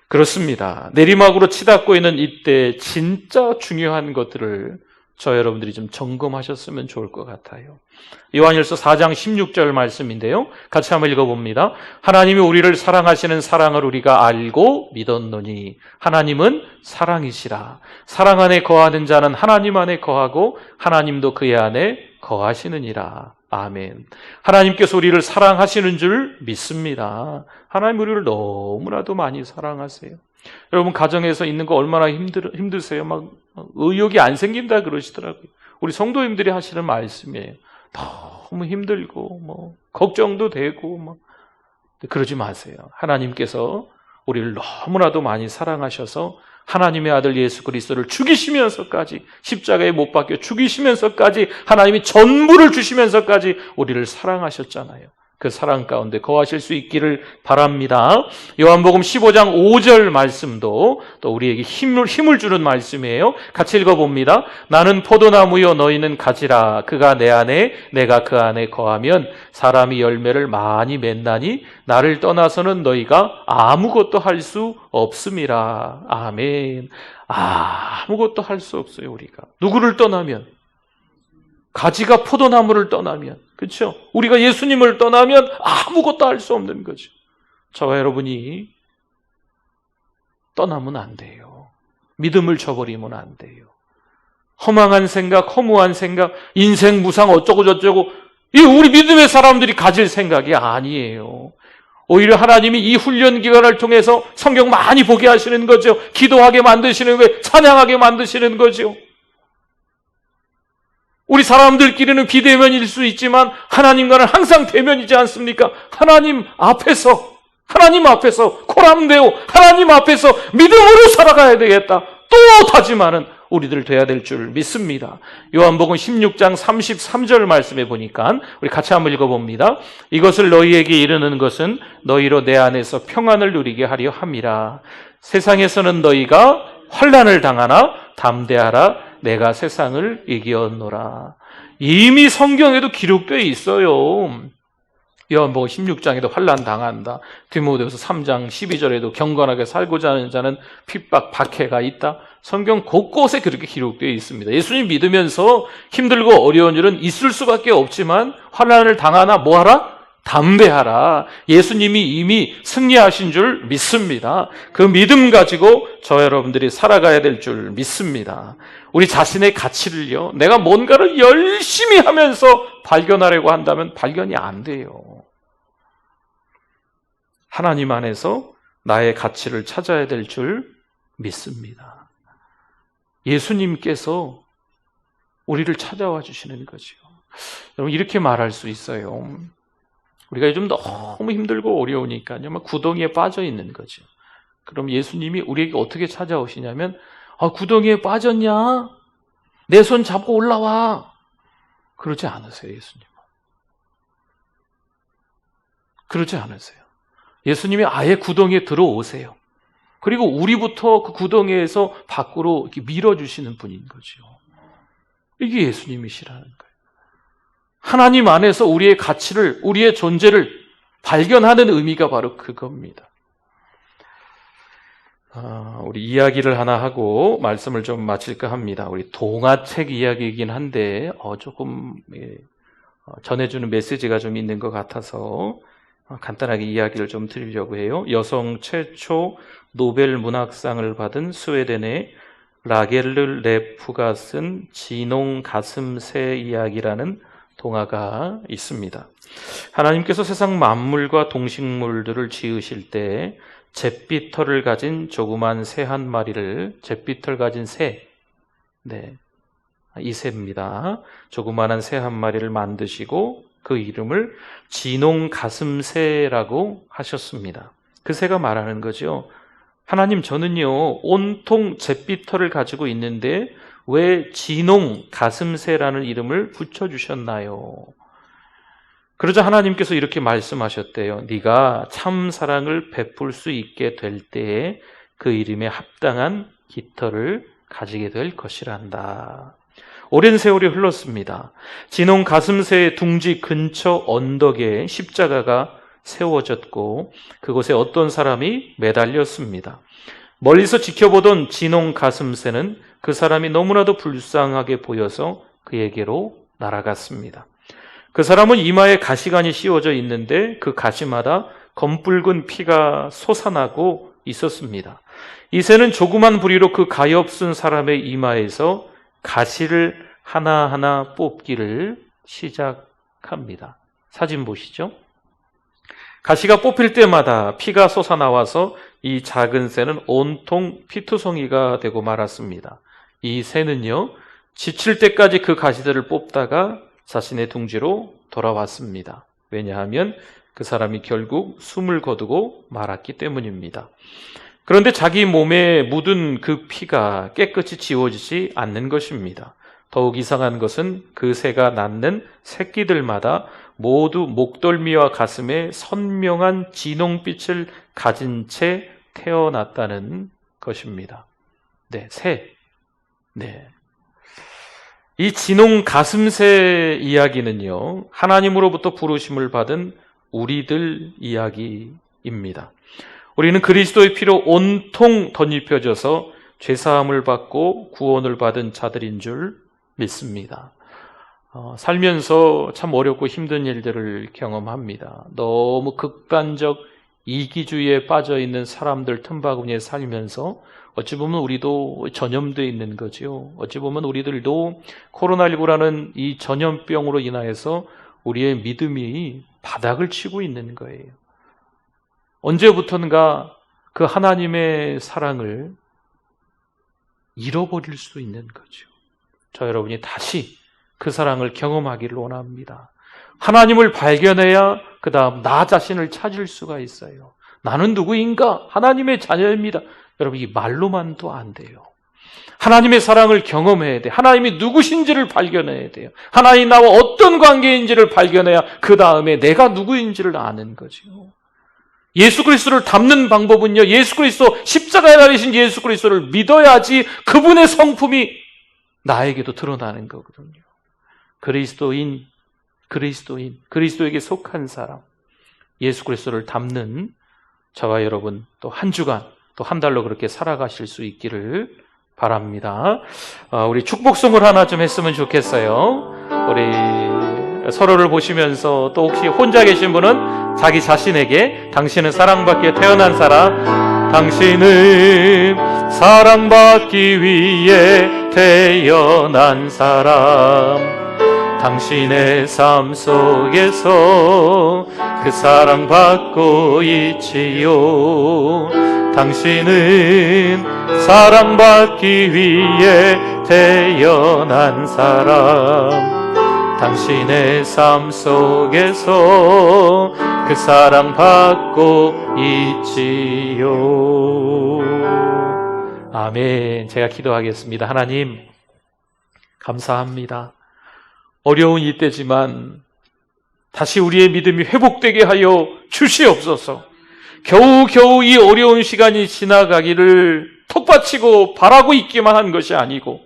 그렇습니다. 내리막으로 치닫고 있는 이때 진짜 중요한 것들을 저 여러분들이 좀 점검하셨으면 좋을 것 같아요. 요한일서 4장 16절 말씀인데요. 같이 한번 읽어봅니다. 하나님이 우리를 사랑하시는 사랑을 우리가 알고 믿었노니 하나님은 사랑이시라. 사랑 안에 거하는 자는 하나님 안에 거하고 하나님도 그의 안에 거하시느니라. 아멘. 하나님께서 우리를 사랑하시는 줄 믿습니다. 하나님 우리를 너무나도 많이 사랑하세요. 여러분 가정에서 있는 거 얼마나 힘드세요? 막 의욕이 안 생긴다 그러시더라고요. 우리 성도님들이 하시는 말씀이에요. 너무 힘들고 걱정도 되고 그러지 마세요. 하나님께서 우리를 너무나도 많이 사랑하셔서 하나님의 아들 예수 그리스도를 죽이시면서까지, 십자가에 못 박혀 죽이시면서까지, 하나님이 전부를 주시면서까지 우리를 사랑하셨잖아요. 그 사랑 가운데 거하실 수 있기를 바랍니다. 요한복음 15장 5절 말씀도 또 우리에게 힘을 주는 말씀이에요. 같이 읽어봅니다. 나는 포도나무요 너희는 가지라. 그가 내 안에 내가 그 안에 거하면 사람이 열매를 많이 맺나니 나를 떠나서는 너희가 아무것도 할 수 없음이라. 아멘. 아무것도 할 수 없어요. 우리가 누구를 떠나면, 가지가 포도나무를 떠나면, 그렇죠? 우리가 예수님을 떠나면 아무것도 할 수 없는 거죠. 저와 여러분이 떠나면 안 돼요. 믿음을 저버리면 안 돼요. 허망한 생각, 허무한 생각, 인생 무상 어쩌고 저쩌고, 이 우리 믿음의 사람들이 가질 생각이 아니에요. 오히려 하나님이 이 훈련 기간을 통해서 성경 많이 보게 하시는 거죠. 기도하게 만드시는 거예요. 찬양하게 만드시는 거죠. 우리 사람들끼리는 비대면일 수 있지만 하나님과는 항상 대면이지 않습니까? 하나님 앞에서 코람데오, 하나님 앞에서 믿음으로 살아가야 되겠다. 또 다짐하는 우리들 돼야 될 줄 믿습니다. 요한복음 16장 33절 말씀에 보니까 우리 같이 한번 읽어봅니다. 이것을 너희에게 이르는 것은 너희로 내 안에서 평안을 누리게 하려 함이라. 세상에서는 너희가 환난을 당하나 담대하라. 내가 세상을 이기었노라. 이미 성경에도 기록되어 있어요. 요한복음 16장에도 환난 당한다. 디모데후서 3장 12절에도 경건하게 살고자 하는 자는 핍박, 박해가 있다. 성경 곳곳에 그렇게 기록되어 있습니다. 예수님 믿으면서 힘들고 어려운 일은 있을 수밖에 없지만 환난을 당하나 뭐하라? 담대하라. 예수님이 이미 승리하신 줄 믿습니다. 그 믿음 가지고 저 여러분들이 살아가야 될 줄 믿습니다. 우리 자신의 가치를요, 내가 뭔가를 열심히 하면서 발견하려고 한다면 발견이 안 돼요. 하나님 안에서 나의 가치를 찾아야 될 줄 믿습니다. 예수님께서 우리를 찾아와 주시는 거죠. 여러분 이렇게 말할 수 있어요. 우리가 요즘 너무 힘들고 어려우니까요, 막 구덩이에 빠져 있는 거죠. 그럼 예수님이 우리에게 어떻게 찾아오시냐면, 구덩이에 빠졌냐? 내 손 잡고 올라와. 그러지 않으세요, 예수님은. 그러지 않으세요. 예수님이 아예 구덩이에 들어오세요. 그리고 우리부터 그 구덩이에서 밖으로 이렇게 밀어주시는 분인 거죠. 이게 예수님이시라는 거예요. 하나님 안에서 우리의 가치를, 우리의 존재를 발견하는 의미가 바로 그겁니다. 우리 이야기를 하나 하고 말씀을 좀 마칠까 합니다. 우리 동화책 이야기이긴 한데 조금 전해주는 메시지가 좀 있는 것 같아서 간단하게 이야기를 좀 드리려고 해요. 여성 최초 노벨 문학상을 받은 스웨덴의 라겔르 레프가 쓴 진홍 가슴새 이야기라는 동화가 있습니다. 하나님께서 세상 만물과 동식물들을 지으실 때 잿빛 털을 가진 조그만 새 한 마리를, 잿빛 털 가진 새, 이 새입니다. 조그만한 새 한 마리를 만드시고 그 이름을 진홍 가슴새라고 하셨습니다. 그 새가 말하는 거죠. 하나님, 저는요 온통 잿빛 털을 가지고 있는데 왜 진홍 가슴새라는 이름을 붙여주셨나요? 그러자 하나님께서 이렇게 말씀하셨대요. 네가 참 사랑을 베풀 수 있게 될 때에 그 이름에 합당한 깃털을 가지게 될 것이란다. 오랜 세월이 흘렀습니다. 진홍 가슴새의 둥지 근처 언덕에 십자가가 세워졌고 그곳에 어떤 사람이 매달렸습니다. 멀리서 지켜보던 진홍 가슴새는 그 사람이 너무나도 불쌍하게 보여서 그에게로 날아갔습니다. 그 사람은 이마에 가시관이 씌워져 있는데 그 가시마다 검붉은 피가 솟아나고 있었습니다. 이 새는 조그만 부리로 그 가엾은 사람의 이마에서 가시를 하나하나 뽑기를 시작합니다. 사진 보시죠. 가시가 뽑힐 때마다 피가 솟아나와서 이 작은 새는 온통 피투성이가 되고 말았습니다. 이 새는요, 지칠 때까지 그 가시들을 뽑다가 자신의 둥지로 돌아왔습니다. 왜냐하면 그 사람이 결국 숨을 거두고 말았기 때문입니다. 그런데 자기 몸에 묻은 그 피가 깨끗이 지워지지 않는 것입니다. 더욱 이상한 것은 그 새가 낳는 새끼들마다 모두 목덜미와 가슴에 선명한 진홍빛을 가진 채 태어났다는 것입니다. 새. 이 진홍 가슴새 이야기는요, 하나님으로부터 부르심을 받은 우리들 이야기입니다. 우리는 그리스도의 피로 온통 덧입혀져서 죄사함을 받고 구원을 받은 자들인 줄 믿습니다. 살면서 참 어렵고 힘든 일들을 경험합니다. 너무 극단적 이기주의에 빠져있는 사람들 틈바구니에 살면서 어찌 보면 우리도 전염되어 있는 거죠. 어찌 보면 우리들도 코로나19라는 이 전염병으로 인하여서 우리의 믿음이 바닥을 치고 있는 거예요. 언제부턴가 그 하나님의 사랑을 잃어버릴 수 있는 거죠. 저 여러분이 다시 그 사랑을 경험하기를 원합니다. 하나님을 발견해야 그 다음 나 자신을 찾을 수가 있어요. 나는 누구인가? 하나님의 자녀입니다. 여러분, 이 말로만도 안 돼요. 하나님의 사랑을 경험해야 돼. 하나님이 누구신지를 발견해야 돼요. 하나님 나와 어떤 관계인지를 발견해야 그 다음에 내가 누구인지를 아는 거죠. 예수 그리스도를 닮는 방법은요, 예수 그리스도, 십자가에 달리신 예수 그리스도를 믿어야지 그분의 성품이 나에게도 드러나는 거거든요. 그리스도에게 속한 사람, 예수 그리스도를 닮는 저와 여러분 또 한 주간, 또 한 달로 그렇게 살아가실 수 있기를 바랍니다. 우리 축복송을 하나 좀 했으면 좋겠어요. 우리 서로를 보시면서 또 혹시 혼자 계신 분은 자기 자신에게 당신은 사랑받기에 태어난 사람, 당신은 사랑받기 위해 태어난 사람, 당신의 삶 속에서 그 사랑받고 있지요. 당신은 사랑받기 위해 태어난 사람, 당신의 삶 속에서 그 사랑받고 있지요. 아멘. 제가 기도하겠습니다. 하나님, 감사합니다. 어려운 이때지만 다시 우리의 믿음이 회복되게 하여 주시옵소서. 겨우겨우 이 어려운 시간이 지나가기를 톱받치고 바라고 있기만 한 것이 아니고,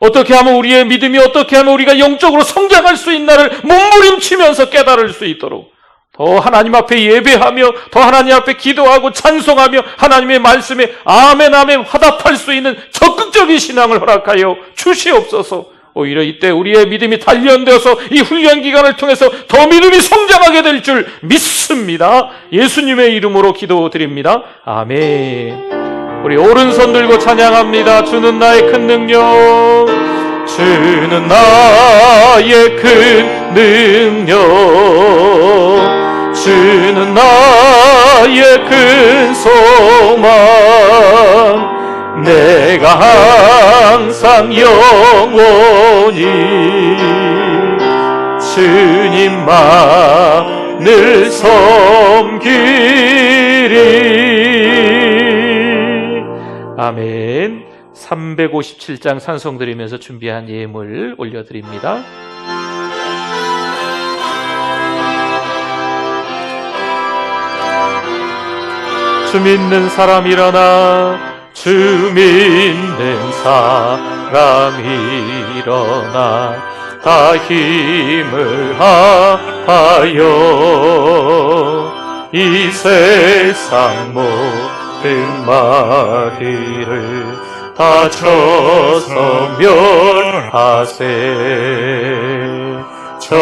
어떻게 하면 우리의 믿음이, 어떻게 하면 우리가 영적으로 성장할 수 있나를 몸부림치면서 깨달을 수 있도록 더 하나님 앞에 예배하며 더 하나님 앞에 기도하고 찬송하며 하나님의 말씀에 아멘 아멘 화답할 수 있는 적극적인 신앙을 허락하여 주시옵소서. 오히려 이때 우리의 믿음이 단련되어서 이 훈련 기간을 통해서 더 믿음이 성장하게 될 줄 믿습니다. 예수님의 이름으로 기도드립니다. 아멘. 우리 오른손 들고 찬양합니다. 주는 나의 큰 능력, 주는 나의 큰 능력, 주는 나의 큰 소망, 내가 항상 영원히 주님만을 섬기리. 아멘. 357장 찬송드리면서 준비한 예물 올려드립니다. 주 믿는 사람 일어나, 주 믿는 사람 일어나, 다 힘을 하여 이 세상 모든 마귀를 다 쳐서 멸하세. 저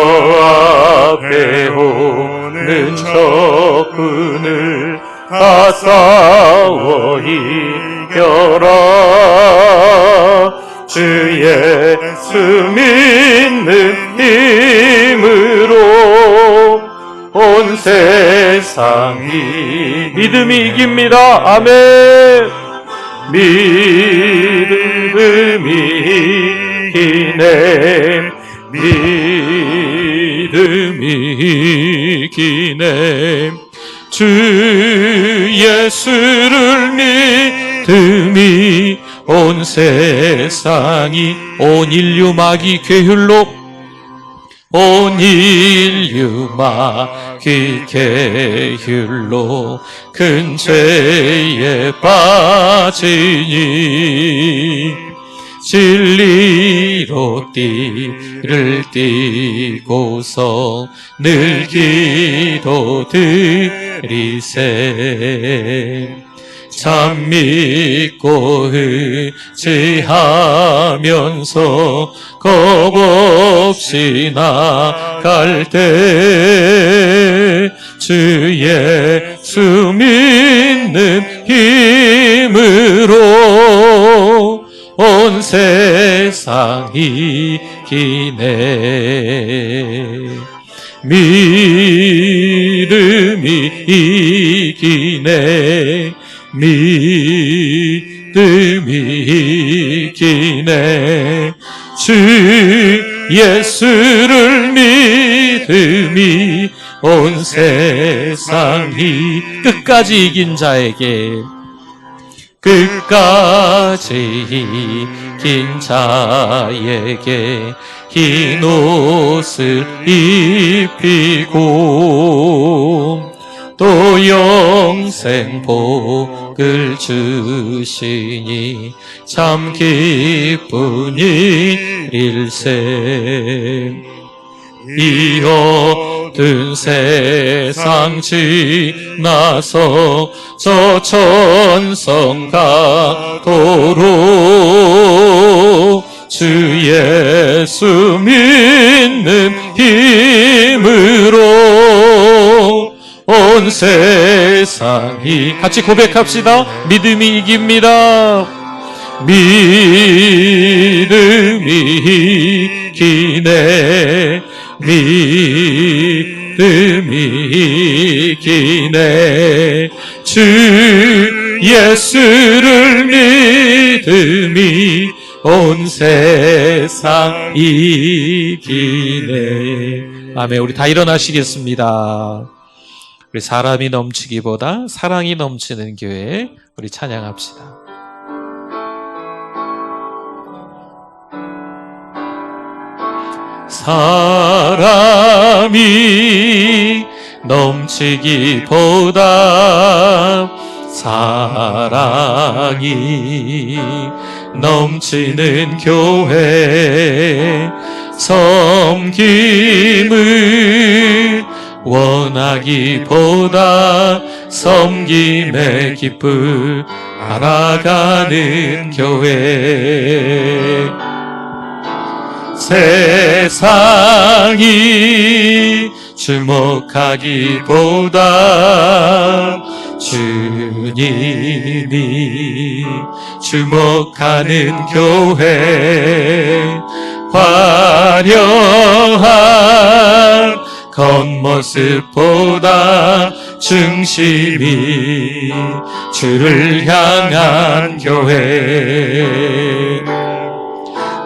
앞에 오는 적군을 다 싸워 이겨라. 주 예수 믿는 힘으로 온 세상이 믿음이 이깁니다. 아멘. 믿음이 이기네, 믿음이 이기네. 주 예수를 믿음이 온 세상이 온 인류 마귀 괴율로 온 인류 마귀 괴율로 큰 죄에 빠지니 진리로 띠를 띠고서 늘 기도드리세. 참 믿고 의지하면서 겁없이 나갈 때 주 예수 믿는 힘으로 온 세상이 이기네. 믿음이 이기네, 믿음이 이기네. 주 예수를 믿음이 온 세상이 끝까지 이긴 자에게, 끝까지 이긴 자에게 흰 옷을 입히고 또 영생 복을 주시니 참 기쁜 일일세. 이 어두운 세상 지나서 저 천성 가도록 주 예수 믿는 힘으로 온 세상이 같이 고백합시다. 믿음이 이깁니다. 믿음이 이기네, 믿음이 이기네. 주 예수를 믿음이 온 세상 이기네. 아멘. 우리 다 일어나시겠습니다. 우리 사람이 넘치기보다 사랑이 넘치는 교회, 우리 찬양합시다. 사람이 넘치기보다 사랑이 넘치는 교회, 섬김을 원하기보다 섬김의 기쁨 알아가는 교회. 세상이 주목하기보다 주님이 주목하는 교회. 화려한 겉모습보다 중심이 주를 향한 교회.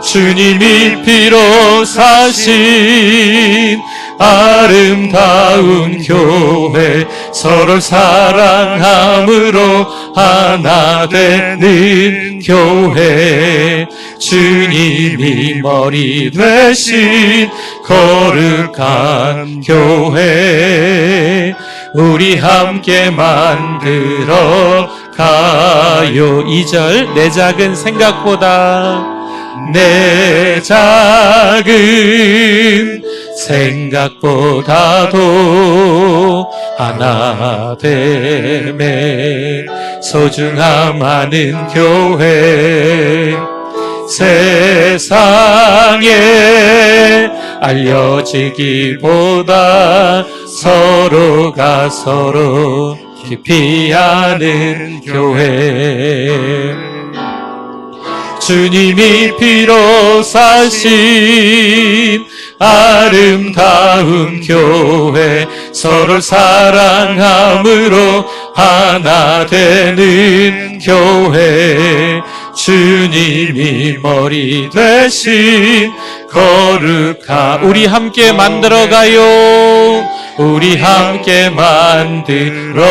주님이 피로 사신 아름다운 교회. 서로 사랑함으로 하나 되는 교회. 주님이 머리 되신 거룩한 교회. 우리 함께 만들어 가요. 2절 내 작은 생각보다 내 작은 생각보다도 하나 됨에 소중함하는 교회. 세상에 알려지기보다 서로가 서로 깊이 아는 교회. 주님이 피로 사신 아름다운 교회. 서로 사랑함으로 하나 되는 교회. 주님이 머리 되신 거룩한 우리 함께 만들어가요. 우리 함께 만들어가요.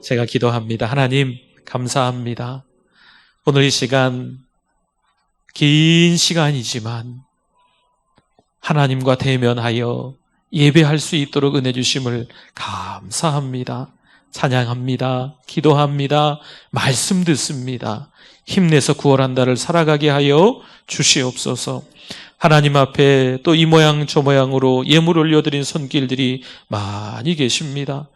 제가 기도합니다. 하나님 감사합니다. 오늘 이 시간 긴 시간이지만 하나님과 대면하여 예배할 수 있도록 은혜 주심을 감사합니다. 찬양합니다. 기도합니다. 말씀 듣습니다. 힘내서 9월 한 달을 살아가게 하여 주시옵소서. 하나님 앞에 또 이 모양 저 모양으로 예물 올려드린 손길들이 많이 계십니다.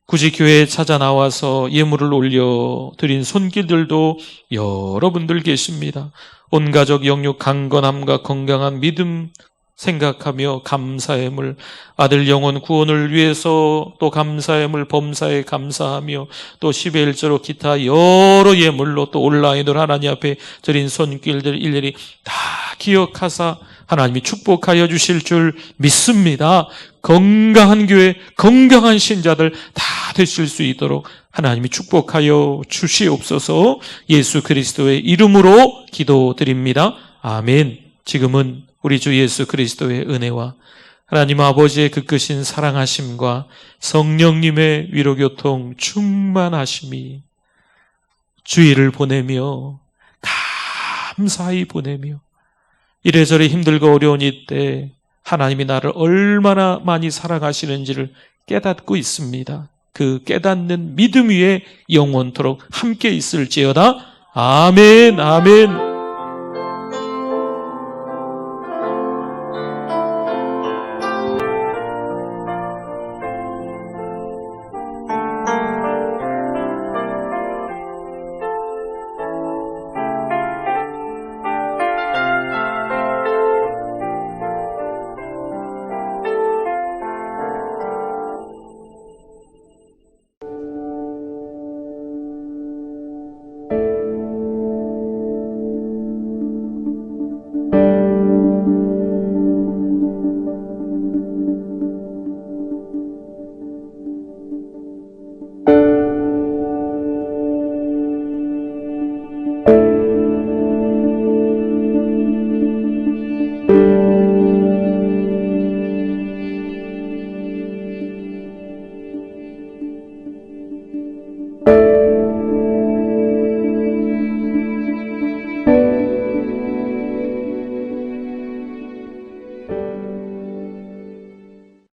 굳이 교회에 찾아 나와서 예물을 올려드린 손길들도 여러분들 계십니다. 온 가족 영육 강건함과 건강한 믿음 생각하며 감사의 물, 아들 영혼 구원을 위해서 또 감사의 물 범사에 감사하며 또 10의 1조로 기타 여러 예물로 또 온라인으로 하나님 앞에 드린 손길들 일일이 다 기억하사 하나님이 축복하여 주실 줄 믿습니다. 건강한 교회, 건강한 신자들 다 되실 수 있도록 하나님이 축복하여 주시옵소서. 예수 그리스도의 이름으로 기도드립니다. 아멘. 지금은 우리 주 예수 그리스도의 은혜와 하나님 아버지의 그 크신 사랑하심과 성령님의 위로교통 충만하심이 주의를 보내며 감사히 보내며 이래저래 힘들고 어려운 이때 하나님이 나를 얼마나 많이 사랑하시는지를 깨닫고 있습니다. 그 깨닫는 믿음 위에 영원토록 함께 있을지어다. 아멘, 아멘.